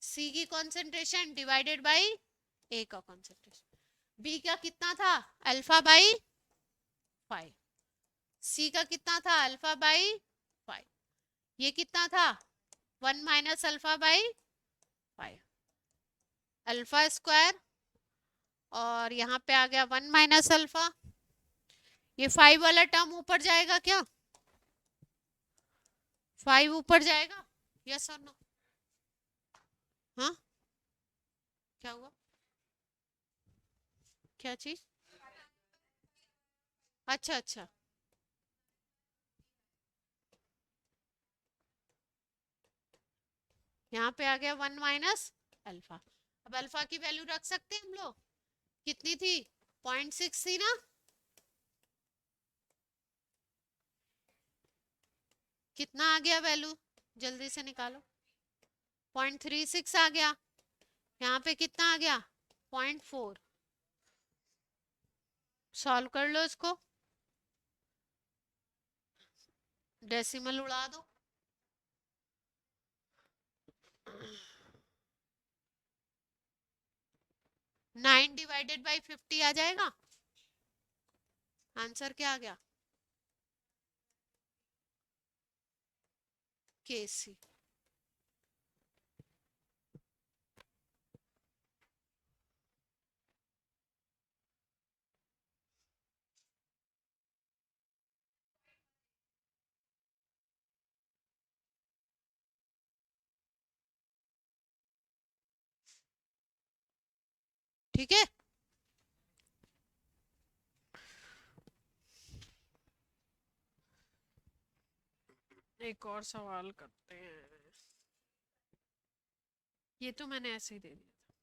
सी की कॉन्सेंट्रेशन डिवाइडेड बाई ए का कॉन्सेंट्रेशन। बी का कितना था? Alpha by 5। सी का कितना था? Alpha by 5। ये कितना था? 1 minus alpha by 5, alpha square, और यहाँ पे आ गया 1 माइनस अल्फा। ये 5 वाला टर्म ऊपर जाएगा क्या? 5 ऊपर जाएगा, यस और नो? हाँ, क्या हुआ? क्या चीज? अच्छा अच्छा, यहाँ पे आ गया 1 माइनस अल्फा। अब अल्फा की वैल्यू रख सकते हैं हम लोग। कितनी थी? 0.6 थी ना। कितना आ गया वैल्यू? जल्दी से निकालो। 0.36 आ गया। यहाँ पे कितना आ गया? 0.4। सॉल्व कर लो इसको, डेसिमल उड़ा दो। 9 डिवाइडेड बाई 50 आ जाएगा। आंसर क्या आ गया? केसी। ठीक है, एक और सवाल करते हैं। ये तो मैंने ऐसे ही दे दिया था।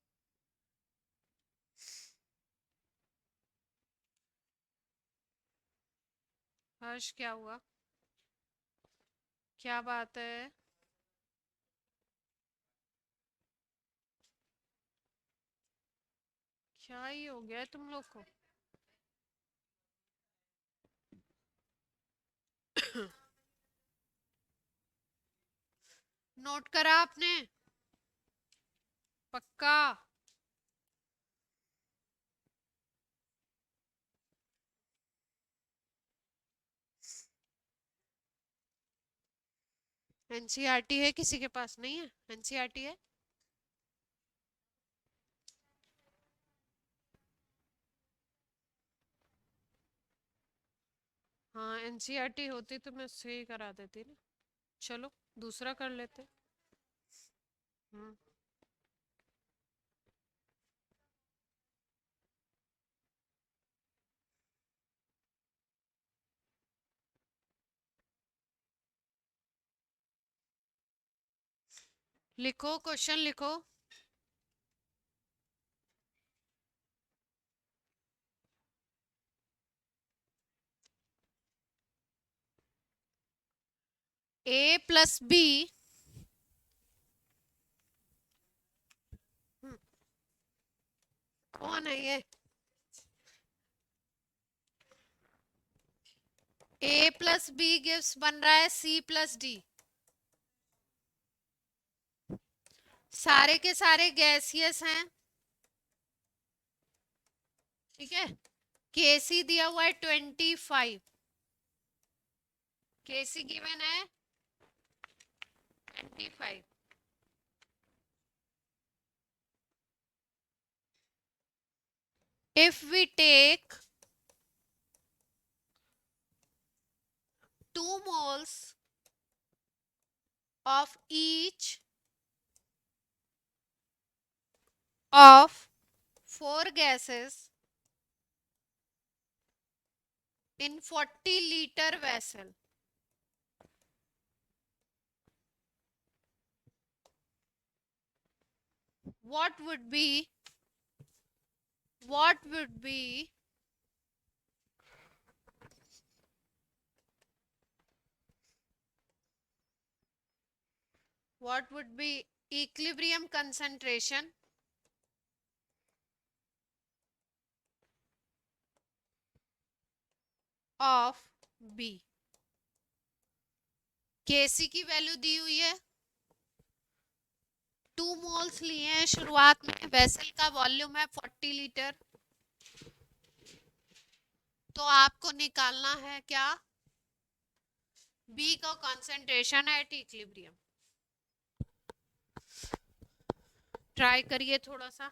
हर्ष, क्या हुआ? क्या बात है? क्या ही हो गया है तुम लोग को? नोट करा आपने? पक्का? एनसीईआरटी है किसी के पास? नहीं है एनसीईआरटी है? हाँ, एनसीईआरटी होती तो मैं उससे ही करा देती ना। चलो दूसरा कर लेते। हम्म, लिखो, क्वेश्चन लिखो। ए प्लस बी, कौन है ये? ए प्लस बी गिव्स बन रहा है सी प्लस डी। सारे के सारे गैसियस हैं, ठीक है। केसी दिया हुआ है 25, केसी गिवन है 25। if we take 2 moles of each of 4 gases in 40-liter vessel, what would be equilibrium concentration of B? Kc की वैल्यू दी हुई है, 2 मोल्स लिए हैं शुरुआत में, वेसल का वॉल्यूम है 40 लीटर, तो आपको निकालना है क्या, बी का कॉन्सेंट्रेशन एट इक्विलिब्रियम। ट्राई करिए थोड़ा सा।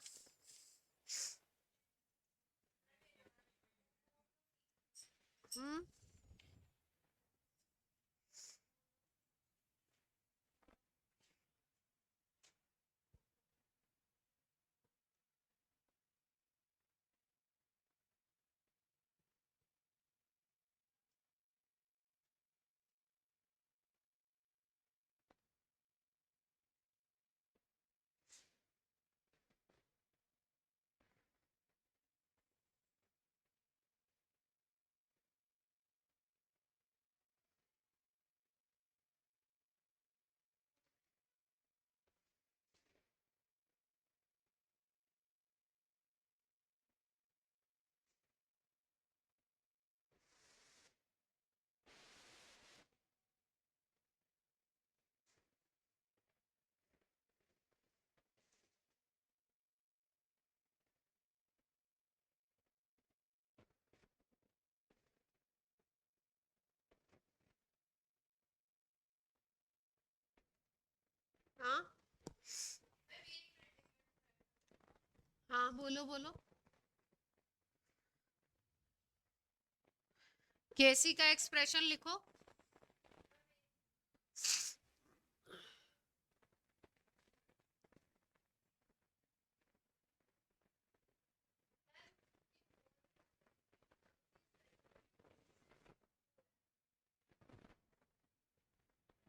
हाँ हाँ, बोलो बोलो। केसी का एक्सप्रेशन लिखो।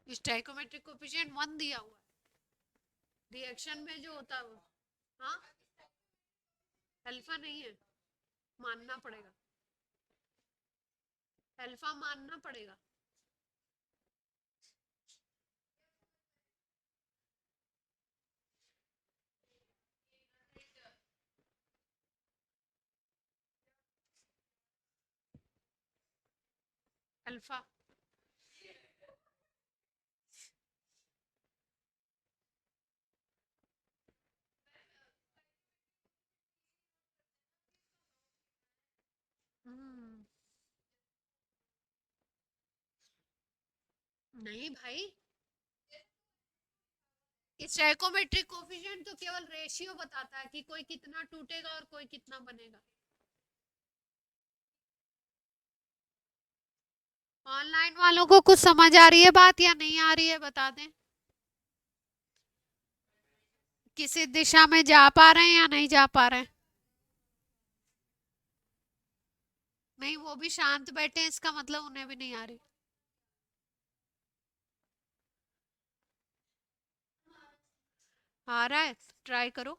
स्टोइकोमेट्रिक कोएफिशिएंट 1 दिया हुआ है, रिएक्शन में जो होता है वो। हाँ, अल्फा नहीं है, मानना पड़ेगा, अल्फा मानना पड़ेगा। अल्फा नहीं भाई, स्टोइकोमेट्रिक कोएफिशिएंट तो केवल रेशियो बताता है कि कोई कितना टूटेगा और कोई कितना बनेगा। ऑनलाइन वालों को कुछ समझ आ रही है बात या नहीं आ रही है, बता दें। किसी दिशा में जा पा रहे हैं या नहीं जा पा रहे हैं? नहीं, वो भी शांत बैठे हैं, इसका मतलब उन्हें भी नहीं आ रही। आ रहा है, ट्राई करो।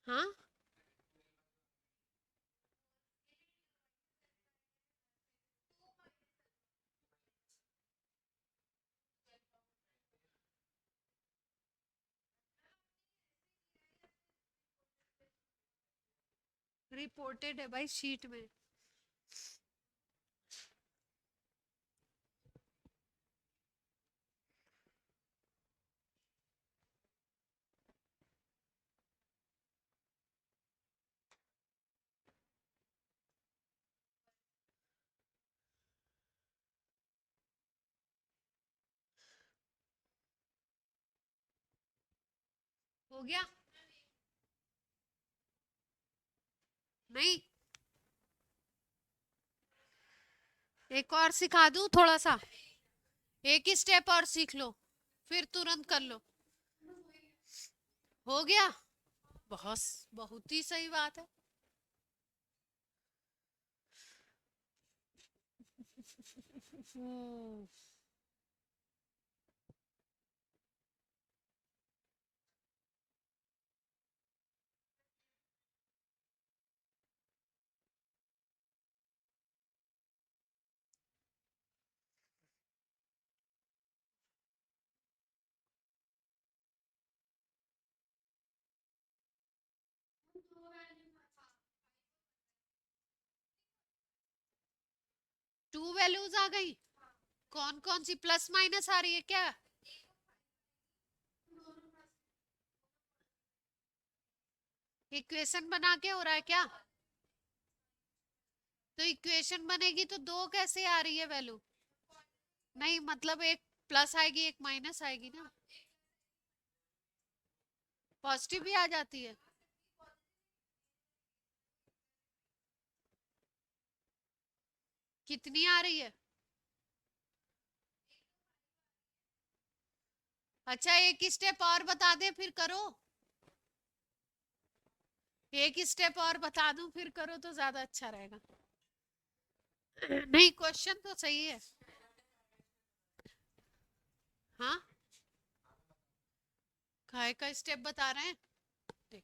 हाँ, रिपोर्टेड है भाई शीट में। हो गया? नहीं, एक और सिखा दूं थोड़ा सा, एक ही स्टेप और सीख लो फिर तुरंत कर लो। हो गया? बहुत बहुत ही सही बात है। टू वैल्यूज आ गई? कौन कौन सी प्लस माइनस आ रही है क्या? इक्वेशन बना के हो रहा है क्या? तो इक्वेशन बनेगी तो दो कैसे आ रही है वैल्यू? नहीं मतलब एक प्लस आएगी एक माइनस आएगी ना, पॉजिटिव भी आ जाती है। कितनी आ रही है? अच्छा एक स्टेप और बता दे फिर करो, एक स्टेप और बता दूं फिर करो तो ज्यादा अच्छा रहेगा। नहीं क्वेश्चन तो सही है। हाँ, काय का स्टेप बता रहे हैं? देख,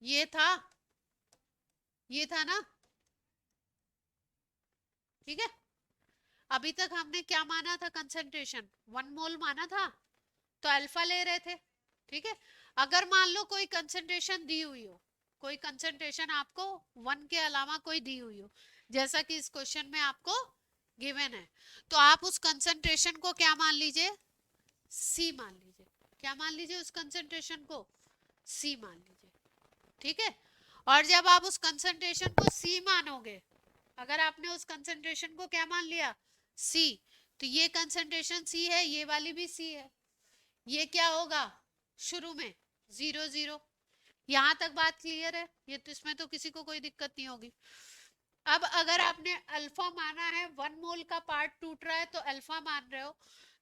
ये था, ये था ना, ठीक है। अभी तक हमने क्या माना था? कंसंट्रेशन 1 मोल माना था, तो अल्फा ले रहे थे, ठीक है। अगर मान लो कोई कंसंट्रेशन दी हुई हो, कोई कंसंट्रेशन आपको 1 के अलावा कोई दी हुई हो, जैसा कि इस क्वेश्चन में आपको गिवन है, तो आप उस कंसंट्रेशन को क्या मान लीजिए? सी मान लीजिए। क्या मान लीजिए उस कंसंट्रेशन को? सी मान लीजिए, ठीक है। और जब आप उस कंसंट्रेशन को सी मानोगे, अगर आपने उस कंसंट्रेशन को क्या मान लिया? सी, तो ये कंसंट्रेशन सी है, ये वाली भी सी है, ये क्या होगा? शुरू में 0 0। यहां तक बात क्लियर है? ये तो इसमें तो किसी को कोई दिक्कत नहीं होगी। अब अगर आपने अल्फा माना है, 1 मोल का पार्ट टूट रहा है तो अल्फा मान रहे हो,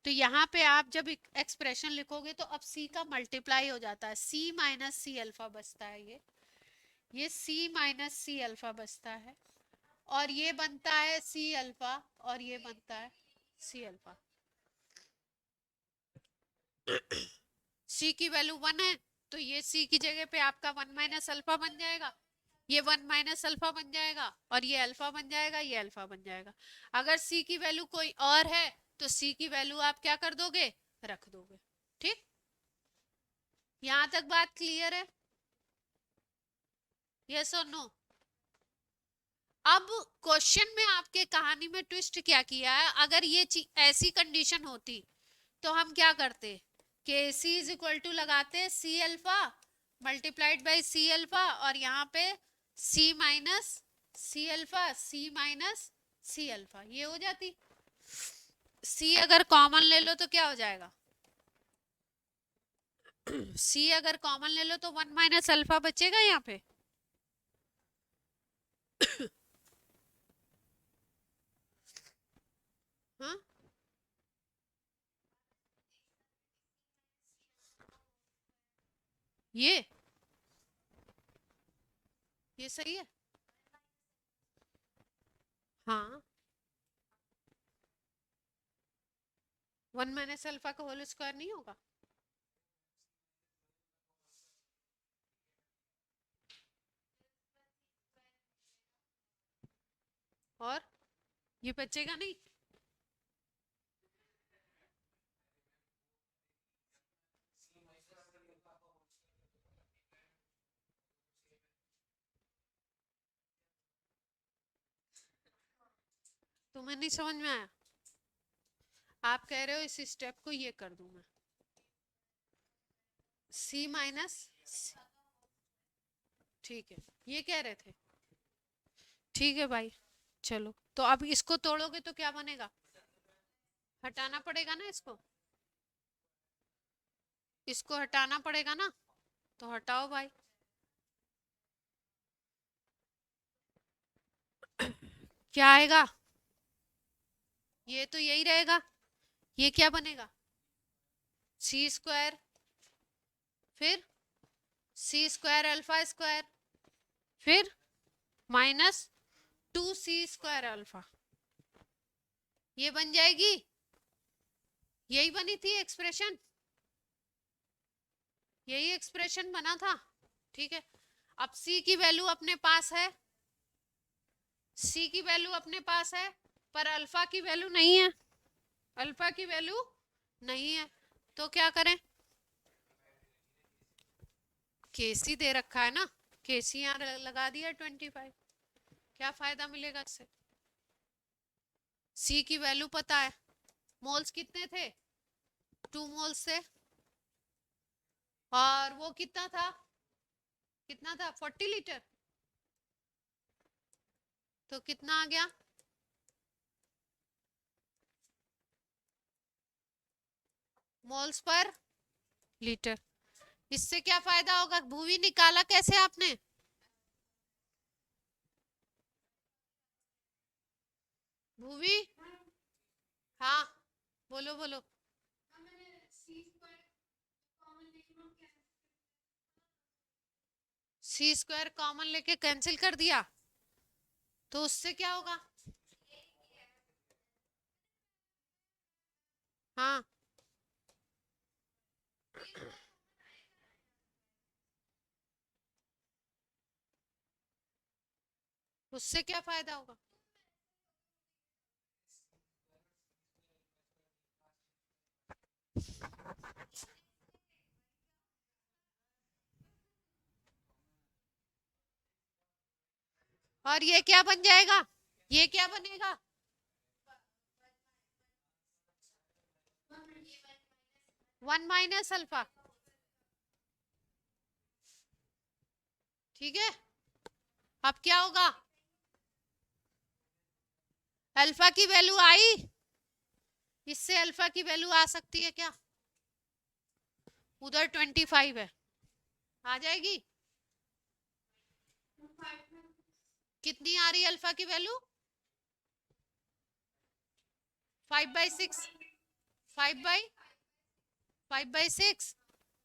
तो यहाँ पे आप जब एक्सप्रेशन लिखोगे तो अब सी का मल्टीप्लाई हो जाता है, सी माइनस सी अल्फा बचता है, ये सी माइनस सी अल्फा बचता है, और ये बनता है सी अल्फा, और ये बनता है सी अल्फा। सी की वैल्यू 1 है, तो ये सी की जगह पे आपका 1 माइनस अल्फा बन जाएगा, ये 1 माइनस अल्फा बन जाएगा, और ये अल्फा बन जाएगा, ये अल्फा बन जाएगा। अगर सी की वैल्यू कोई और है तो सी की वैल्यू आप क्या कर दोगे? रख दोगे, ठीक। यहां तक बात क्लियर है? यस और नो? अब क्वेश्चन में आपके कहानी में ट्विस्ट क्या किया है, अगर ये ऐसी कंडीशन होती तो हम क्या करते? के सी इज इक्वल टू लगाते C alpha multiplied by C alpha, और यहाँ पे C minus C alpha, C minus C alpha, ये हो जाती। सी अगर कॉमन ले लो तो क्या हो जाएगा? सी अगर कॉमन ले लो तो 1 माइनस अल्फा बचेगा यहाँ पे। हाँ, ये सही है। हाँ, 1 माइनस अल्फा का होल स्क्वायर नहीं होगा? और ये बचेगा नहीं? तुम्हें नहीं समझ में आया? आप कह रहे हो इस स्टेप को ये कर दूं मैं, सी माइनस, ठीक है, ये कह रहे थे, ठीक है भाई। चलो तो अब इसको तोड़ोगे तो क्या बनेगा? हटाना पड़ेगा ना इसको। इसको हटाना पड़ेगा ना, तो हटाओ भाई। क्या आएगा? ये तो यही रहेगा। ये क्या बनेगा? सी स्क्वायर, फिर सी स्क्वायर अल्फा स्क्वायर, फिर माइनस 2c² अल्फा। ये बन जाएगी। यही बनी थी एक्सप्रेशन, यही एक्सप्रेशन बना था। ठीक है, अब c की वैल्यू अपने पास है, c की वैल्यू अपने पास है, पर अल्फा की वैल्यू नहीं है, अल्फा की वैल्यू नहीं है, तो क्या करें? केसी दे रखा है ना, केसी यहाँ लगा दिया 25। क्या फायदा मिलेगा इससे? सी की वैल्यू पता है, मोल्स कितने थे? 2 मोल्स थे, और वो कितना था, कितना था? 40 लीटर। तो कितना आ गया? Moles per litre. इससे क्या फायदा होगा? भूवी निकाला कैसे आपने? भूवी, हाँ, बोलो बोलो। c² कॉमन लेके कैंसिल कर दिया, तो उससे क्या होगा? हाँ, उससे क्या फायदा होगा? और ये क्या बन जाएगा? ये क्या बनेगा? One minus alpha. ठीक है, अब क्या होगा? अल्फा की वैल्यू आई, इससे अल्फा की वैल्यू आ सकती है क्या? उधर 25 है, आ जाएगी। कितनी आ रही है अल्फा की वैल्यू? 5/6, 5/6।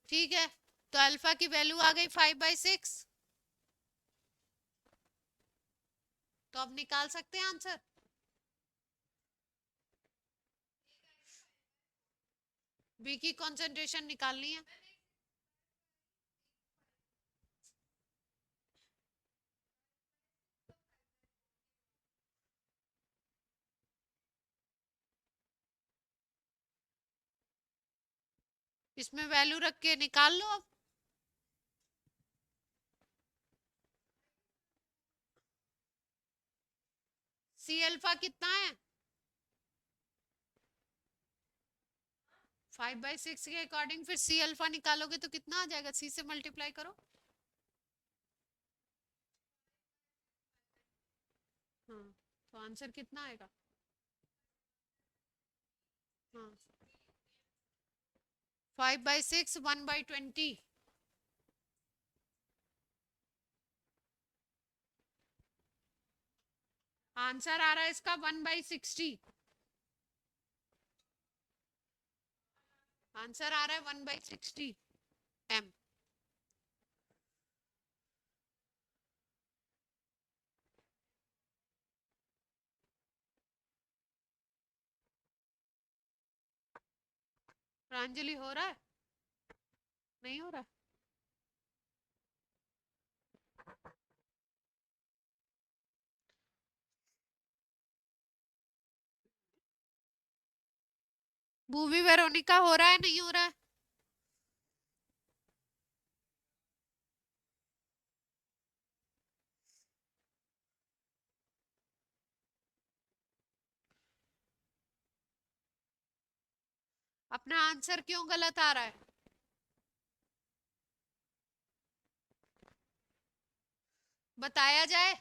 ठीक है, तो अल्फा की वैल्यू आ गई 5/6। तो अब निकाल सकते हैं आंसर। बी की कंसंट्रेशन निकालनी है। इसमें वैल्यू रख के निकाल लो अब। सी अल्फा कितना है? 5/6 के अकॉर्डिंग फिर सी अल्फा निकालोगे तो कितना आ जाएगा? सी से मल्टीप्लाई करो। हाँ, तो आंसर कितना आएगा? हाँ, 5/6 1/20। आंसर आ रहा है इसका 1/60। आंसर आ रहा है 1/60 m। प्रांजलि हो रहा है? नहीं हो रहा? भूवी वेरोनिका हो रहा है? नहीं हो रहा है? अपना आंसर क्यों गलत आ रहा है? बताया जाए।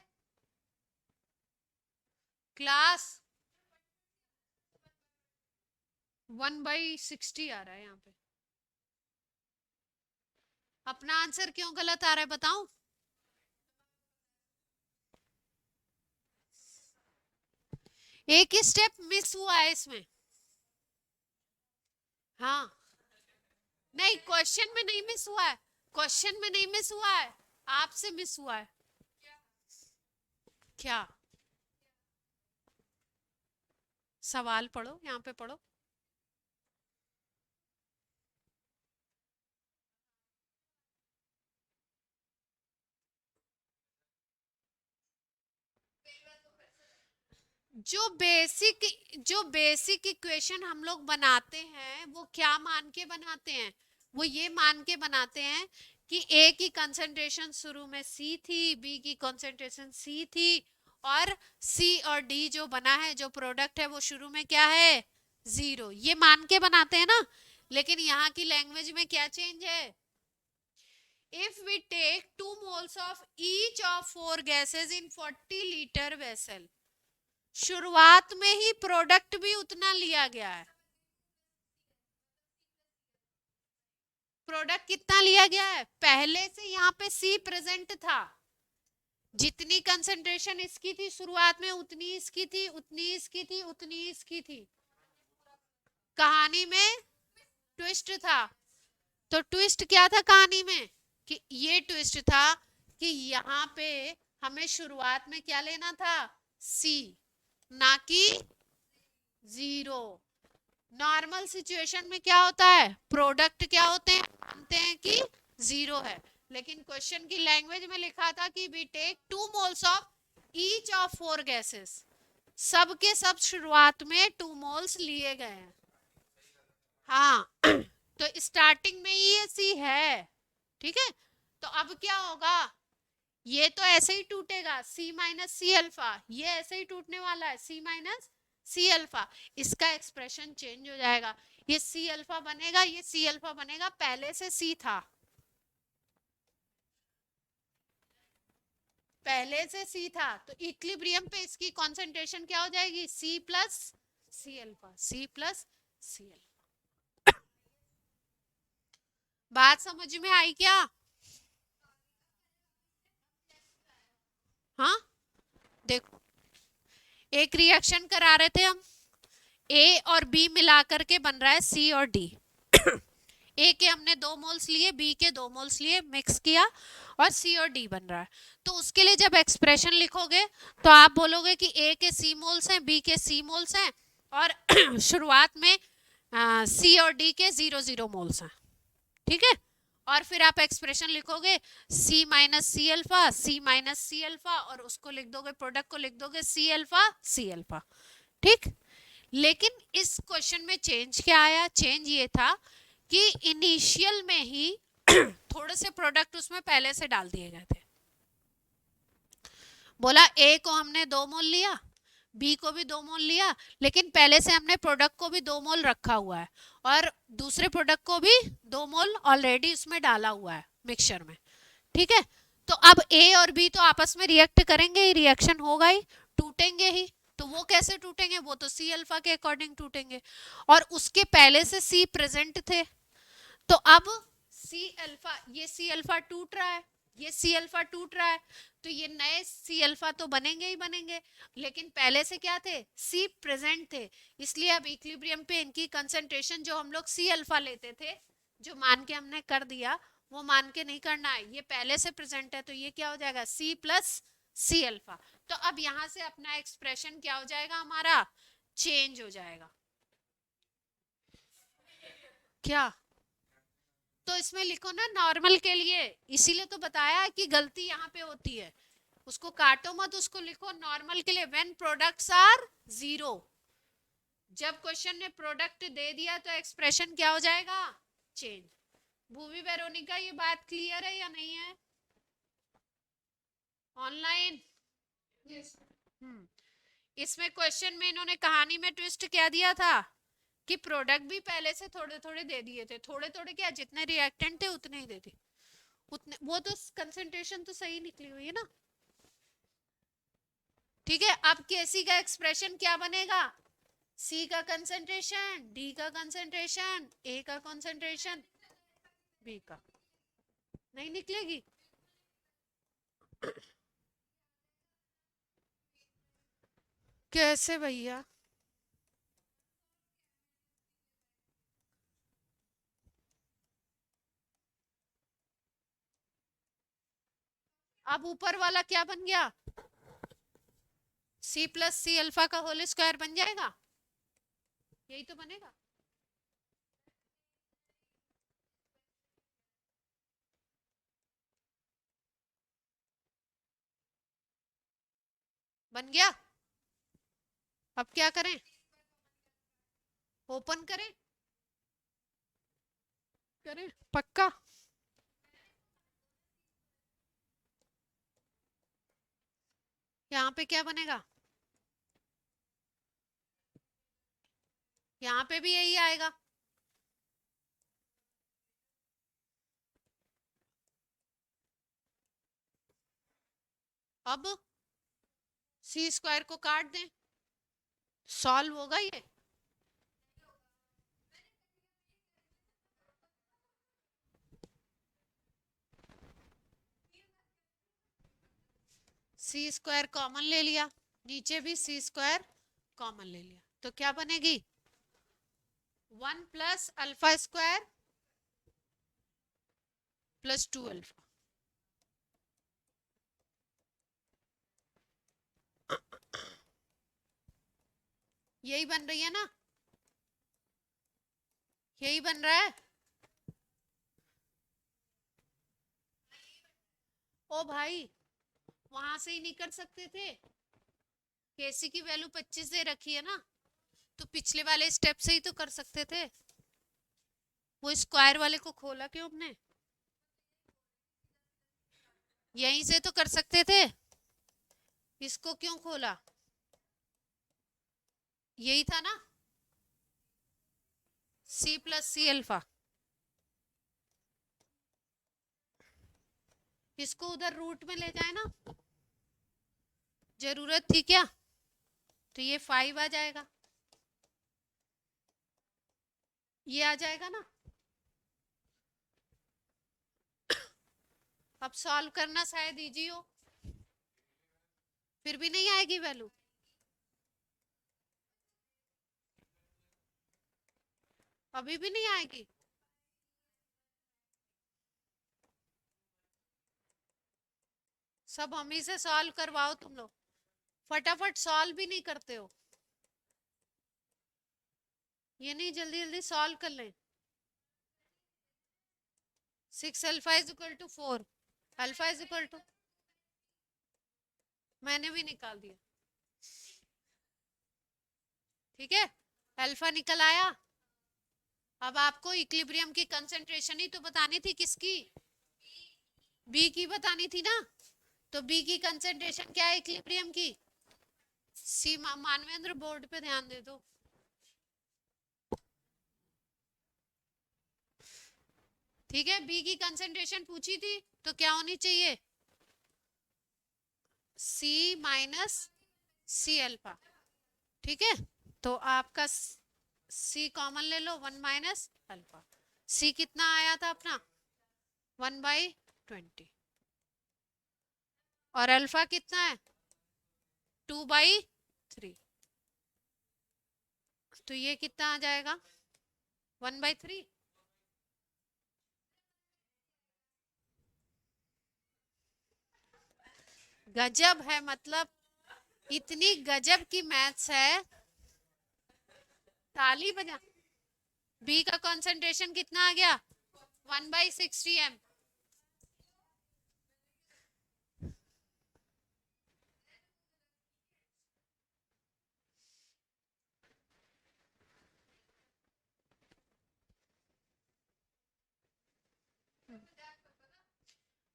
क्लास 1/60 आ रहा है यहाँ पे। अपना आंसर क्यों गलत आ रहा है बताऊं? एक ही स्टेप मिस हुआ है इसमें। हाँ, नहीं क्वेश्चन में नहीं मिस हुआ है, क्वेश्चन में नहीं मिस हुआ है, आपसे मिस हुआ है। क्या? सवाल पढ़ो, यहाँ पे पढ़ो। जो बेसिक इक्वेशन हम लोग बनाते हैं वो क्या मान के बनाते हैं? वो ये मान के बनाते हैं कि ए की कंसंट्रेशन शुरू में सी थी, बी की कंसंट्रेशन सी थी, और सी और डी जो बना है, जो प्रोडक्ट है, वो शुरू में क्या है? 0। ये मान के बनाते हैं ना। लेकिन यहाँ की लैंग्वेज में क्या चेंज है? If we take 2 moles of each of 4 gases in 40 liter vessel, शुरुआत में ही प्रोडक्ट भी उतना लिया गया है। प्रोडक्ट कितना लिया गया है? पहले से यहाँ पे सी प्रेजेंट था, जितनी कंसंट्रेशन इसकी थी शुरुआत में, उतनी इसकी थी, उतनी इसकी थी, उतनी इसकी थी। कहानी में ट्विस्ट था। तो ट्विस्ट क्या था कहानी में? कि ये ट्विस्ट था कि यहाँ पे हमें शुरुआत में क्या लेना था? सी, ना कि 0। नॉर्मल सिचुएशन में क्या होता है? प्रोडक्ट क्या होते हैं? मानते हैं कि 0 है। लेकिन क्वेश्चन की लैंग्वेज में लिखा था कि we take 2 moles of each of 4 gases. सब के सब शुरुआत में 2 मोल्स लिए गए हैं। हाँ तो स्टार्टिंग में ही ये सी है, ठीक है। तो अब क्या होगा? ये तो ऐसे ही टूटेगा, सी माइनस सी अल्फा, ये ऐसे ही टूटने वाला है, सी माइनस सी अल्फा। इसका एक्सप्रेशन चेंज हो जाएगा, ये सी अल्फा बनेगा, ये सी अल्फा बनेगा, पहले से सी था, पहले से सी था। तो इक्विलिब्रियम पे इसकी कंसंट्रेशन क्या हो जाएगी? C plus C alpha, C plus C alpha. बात समझ में आई क्या? हाँ, देखो एक रिएक्शन करा रहे थे हम, ए और बी मिलाकर के बन रहा है सी और डी। ए के हमने 2 मोल्स लिए, बी के 2 मोल्स लिए, मिक्स किया और सी और डी बन रहा है। तो उसके लिए जब एक्सप्रेशन लिखोगे तो आप बोलोगे कि ए के सी मोल्स हैं, बी के सी मोल्स हैं, और शुरुआत में सी और डी के 0 मोल्स हैं, ठीक है। और फिर आप एक्सप्रेशन लिखोगे C minus C alpha, C minus C alpha, और उसको लिख दोगे, प्रोडक्ट को लिख दोगे सी अल्फा सी अल्फा, ठीक। लेकिन इस क्वेश्चन में चेंज क्या आया? चेंज ये था कि इनिशियल में ही थोड़े से प्रोडक्ट उसमें पहले से डाल दिए गए थे। बोला ए को हमने 2 मोल लिया, बी को भी 2 मोल लिया, लेकिन पहले से हमने प्रोडक्ट को भी 2 मोल रखा हुआ है, और दूसरे प्रोडक्ट को भी 2 मोल ऑलरेडी उसमें डाला हुआ है मिक्सचर में, ठीक है। तो अब ए और बी तो आपस में रिएक्ट करेंगे ही, रिएक्शन होगा ही, टूटेंगे ही। तो वो कैसे टूटेंगे? वो तो सी अल्फा के अकॉर्डिंग टूटेंगे, और उसके पहले से सी प्रेजेंट थे। तो अब सी अल्फा, ये सी अल्फा टूट रहा है, ये सी अल्फा टूट रहा है, तो ये नए सी अल्फा तो बनेंगे ही बनेंगे, लेकिन पहले से क्या थे? सी प्रेजेंट थे। इसलिए अब इक्विलिब्रियम पे इनकी कंसंट्रेशन जो हम लोग सी अल्फा लेते थे, जो मान के हमने कर दिया, वो मान के नहीं करना है, ये पहले से प्रेजेंट है, तो ये क्या हो जाएगा? C plus C alpha. तो अब यहां से अपना एक्सप्रेशन क्या हो जाएगा? हमारा चेंज हो जाएगा। क्या? तो इसमें लिखो ना नॉर्मल के लिए, इसीलिए तो बताया कि गलती यहाँ पे होती है, उसको काटो मत, उसको लिखो नॉर्मल के लिए। व्हेन प्रोडक्ट्स आर 0, जब क्वेश्चन ने प्रोडक्ट दे दिया तो एक्सप्रेशन क्या हो जाएगा? चेंज। भूवी वेरोनिका, ये बात क्लियर है या नहीं है? ऑनलाइन? yes. इसमें क्वेश्चन में इन्होंने कहानी में ट्विस्ट क्या दिया था कि प्रोडक्ट भी पहले से थोड़े थोड़े दे दिए थे, थोड़े थोड़े क्या, जितने रिएक्टेंट थे उतने ही दे दिए, उतने। वो तो कंसंट्रेशन तो सही निकली हुई है ना, ठीक है। अब केसी का एक्सप्रेशन क्या बनेगा? सी का कंसंट्रेशन, डी का कंसंट्रेशन, ए का कंसंट्रेशन, बी का। नहीं निकलेगी। कैसे भैया? अब ऊपर वाला क्या बन गया? सी प्लस सी अल्फा का होल स्क्वायर बन जाएगा, यही तो बनेगा। बन गया। अब क्या करें? ओपन करें? करें पक्का? यहाँ पे क्या बनेगा? यहाँ पे भी यही आएगा। अब सी स्क्वायर को काट दें, सॉल्व होगा ये? सी स्क्वायर कॉमन ले लिया, नीचे भी सी स्क्वायर कॉमन ले लिया, तो क्या बनेगी? 1 plus alpha square plus 2 alpha. यही बन रही है ना? यही बन रहा है। ओ भाई, वहां से ही नहीं कर सकते थे? केसी की वैल्यू 25 दे रखी है ना, तो पिछले वाले स्टेप से ही तो कर सकते थे। वो स्क्वायर वाले को खोला क्यों हमने? यहीं से तो कर सकते थे, इसको क्यों खोला? यही था ना, सी प्लस सी अल्फा। इसको उधर रूट में ले जाए ना, जरूरत थी क्या? तो ये 5 आ जाएगा, ये आ जाएगा ना। अब सॉल्व करना शायद इजी हो, फिर भी नहीं आएगी वैल्यू। अभी भी नहीं आएगी। सब हम ही से सॉल्व करवाओ तुम लोग, फटाफट सॉल्व भी नहीं करते हो। ये नहीं जल्दी जल्दी सॉल्व कर लें। 6 alpha is equal to 4, alpha is equal to, मैंने भी निकाल दिया। ठीक है, अल्फा निकल आया। अब आपको इक्विलिब्रियम की कंसंट्रेशन ही तो बतानी थी, किसकी? बी की बतानी थी ना। तो बी की कंसंट्रेशन क्या है इक्विलिब्रियम की? सी। मानवेंद्र बोर्ड पे ध्यान दे दो। ठीक है, बी की कंसंट्रेशन पूछी थी, तो क्या होनी चाहिए? सी माइनस सी अल्फा। ठीक है, तो आपका सी कॉमन ले लो, 1 माइनस अल्फा। सी कितना आया था अपना? 1/20। और अल्फा कितना है? 2/3। तो ये कितना आ जाएगा? 1/3। गजब है, मतलब इतनी गजब की मैथ्स है, ताली बजा। बी का कंसंट्रेशन कितना आ गया? 1/60 m।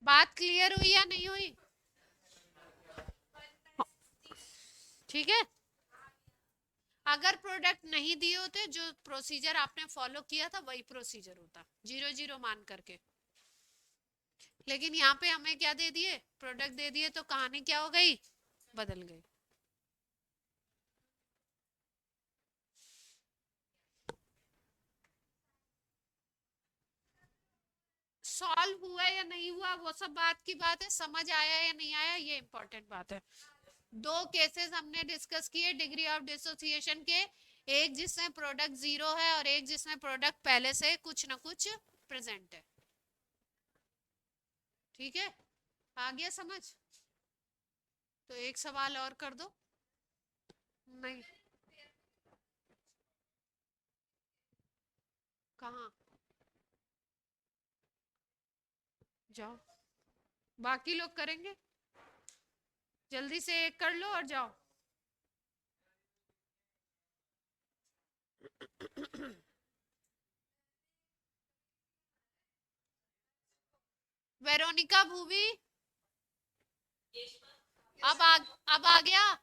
बात क्लियर हुई या नहीं हुई? ठीक है, अगर प्रोडक्ट नहीं दिए होते, जो प्रोसीजर आपने फॉलो किया था वही प्रोसीजर होता, 0 0 मान करके। लेकिन यहाँ पे हमें क्या दे दिए? प्रोडक्ट दे दिए, तो कहानी क्या हो गई? बदल गई। सॉल्व हुआ या नहीं हुआ वो सब बात की बात है, समझ आया या नहीं आया ये इंपॉर्टेंट बात है। दो केसेस हमने डिस्कस किए डिग्री ऑफ डिसोसिएशन के, एक जिसमें प्रोडक्ट जीरो है और एक जिसमें प्रोडक्ट पहले से कुछ ना कुछ प्रेजेंट है। ठीक है, आ गया समझ? तो एक सवाल और कर दो। नहीं, कहाँ जाओ, बाकी लोग करेंगे, जल्दी से एक कर लो और जाओ। वेरोनिका भूवी, अब आ गया।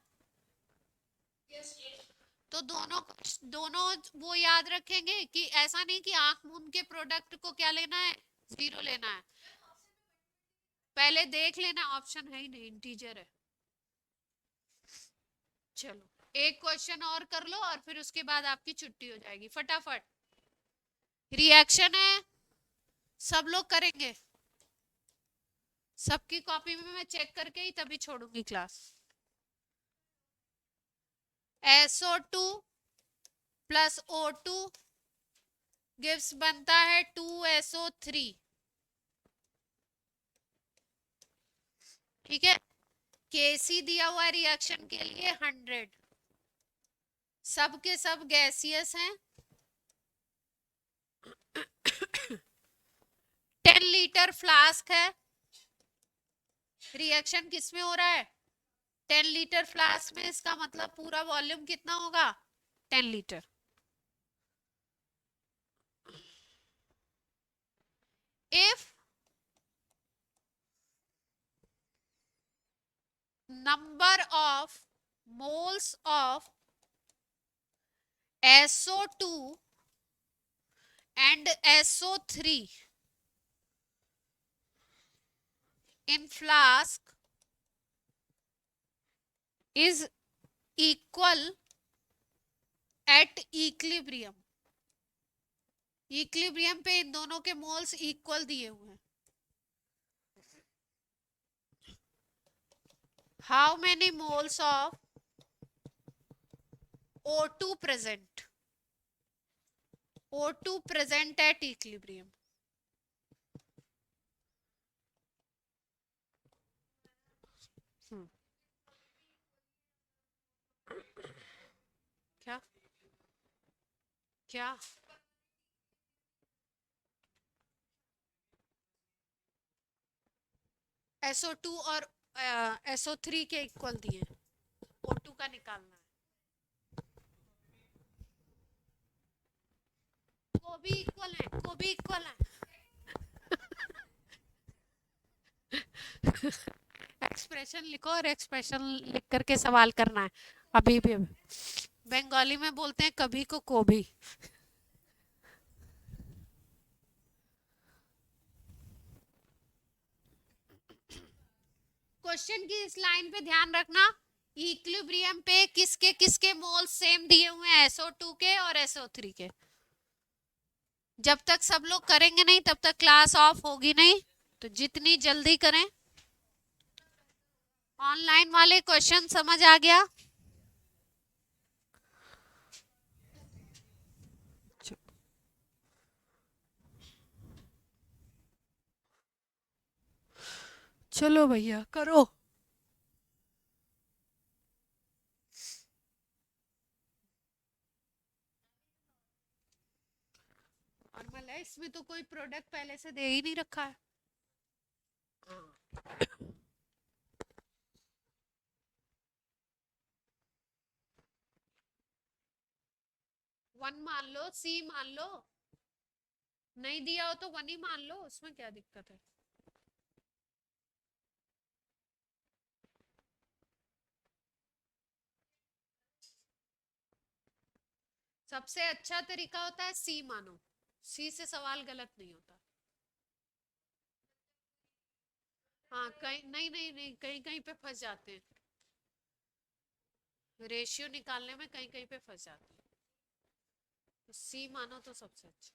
तो दोनों वो याद रखेंगे कि ऐसा नहीं कि आंख मूंद के प्रोडक्ट को क्या लेना है, जीरो लेना है। पहले देख लेना, ऑप्शन है ही नहीं, इंटीजर है। चलो एक क्वेश्चन और कर लो और फिर उसके बाद आपकी छुट्टी हो जाएगी। फटाफट रिएक्शन है, सब लोग करेंगे। सबकी कॉपी में मैं चेक करके ही तभी छोड़ूंगी class. SO2 plus O2 gives बनता है 2SO3। ठीक है, Kc दिया हुआ रिएक्शन के लिए 100, सब के सब गैसियस हैं। 10 लीटर फ्लास्क है, रिएक्शन किस में हो रहा है, 10 लीटर फ्लास्क में, इसका मतलब पूरा वॉल्यूम कितना होगा, 10 litre. If number of moles of SO2 and SO3 in flask is equal at equilibrium, equilibrium पे इन दोनों के मोल्स इक्वल दिए हुए हैं। How many moles of O2 present, O2 present at equilibrium? क्या क्या SO2 और SO3 के इक्वल दिए, O2 का निकालना है। को भी इक्वल है, को भी इक्वल है। एक्सप्रेशन लिखो और एक्सप्रेशन लिख करके सवाल करना है। अभी भी बंगाली में बोलते हैं कभी को भी। क्वेश्चन की इस लाइन पे ध्यान रखना, इक्विलिब्रियम पे किसके किसके मोल सेम दिए हुए हैं, SO2 के और SO3 के। जब तक सब लोग करेंगे नहीं तब तक क्लास ऑफ होगी नहीं, तो जितनी जल्दी करें। ऑनलाइन वाले क्वेश्चन समझ आ गया? चलो भैया करो। नॉर्मल है, इसमें तो कोई प्रोडक्ट पहले से दे ही नहीं रखा है। वन मान लो, C मान लो, नहीं दिया हो तो 1 ही मान लो, उसमें क्या दिक्कत है। सबसे अच्छा तरीका होता है C मानो, C से सवाल गलत नहीं होता। हाँ कहीं नहीं नहीं नहीं, कहीं कहीं पे फंस जाते हैं, रेशियो निकालने में कहीं कहीं पे फंस जाते हैं, तो C मानो तो सबसे अच्छा।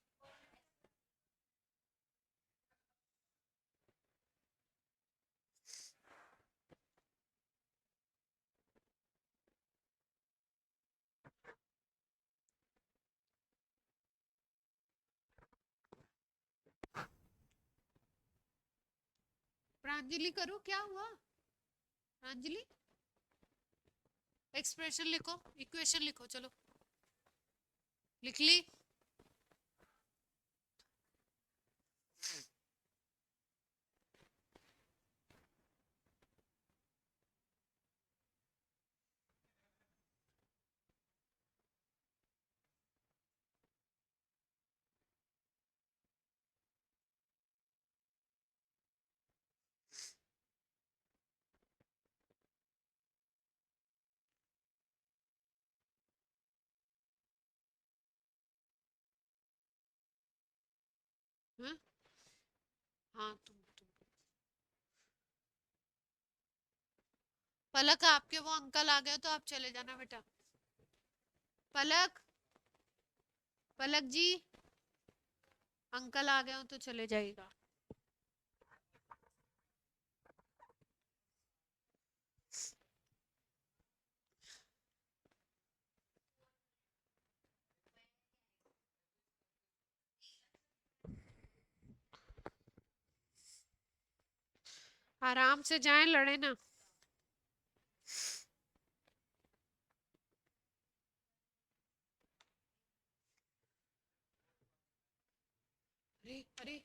प्रांजलि करो, क्या हुआ प्रांजलि? एक्सप्रेशन लिखो, इक्वेशन लिखो, चलो लिख ली। हाँ हाँ, तुम पलक, आपके वो अंकल आ गए तो आप चले जाना बेटा। पलक, पलक जी, अंकल आ गए हो तो चले जाइएगा। आराम से जाएं, लड़े ना। अरे अरे,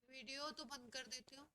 वीडियो तो बंद कर देती हूँ।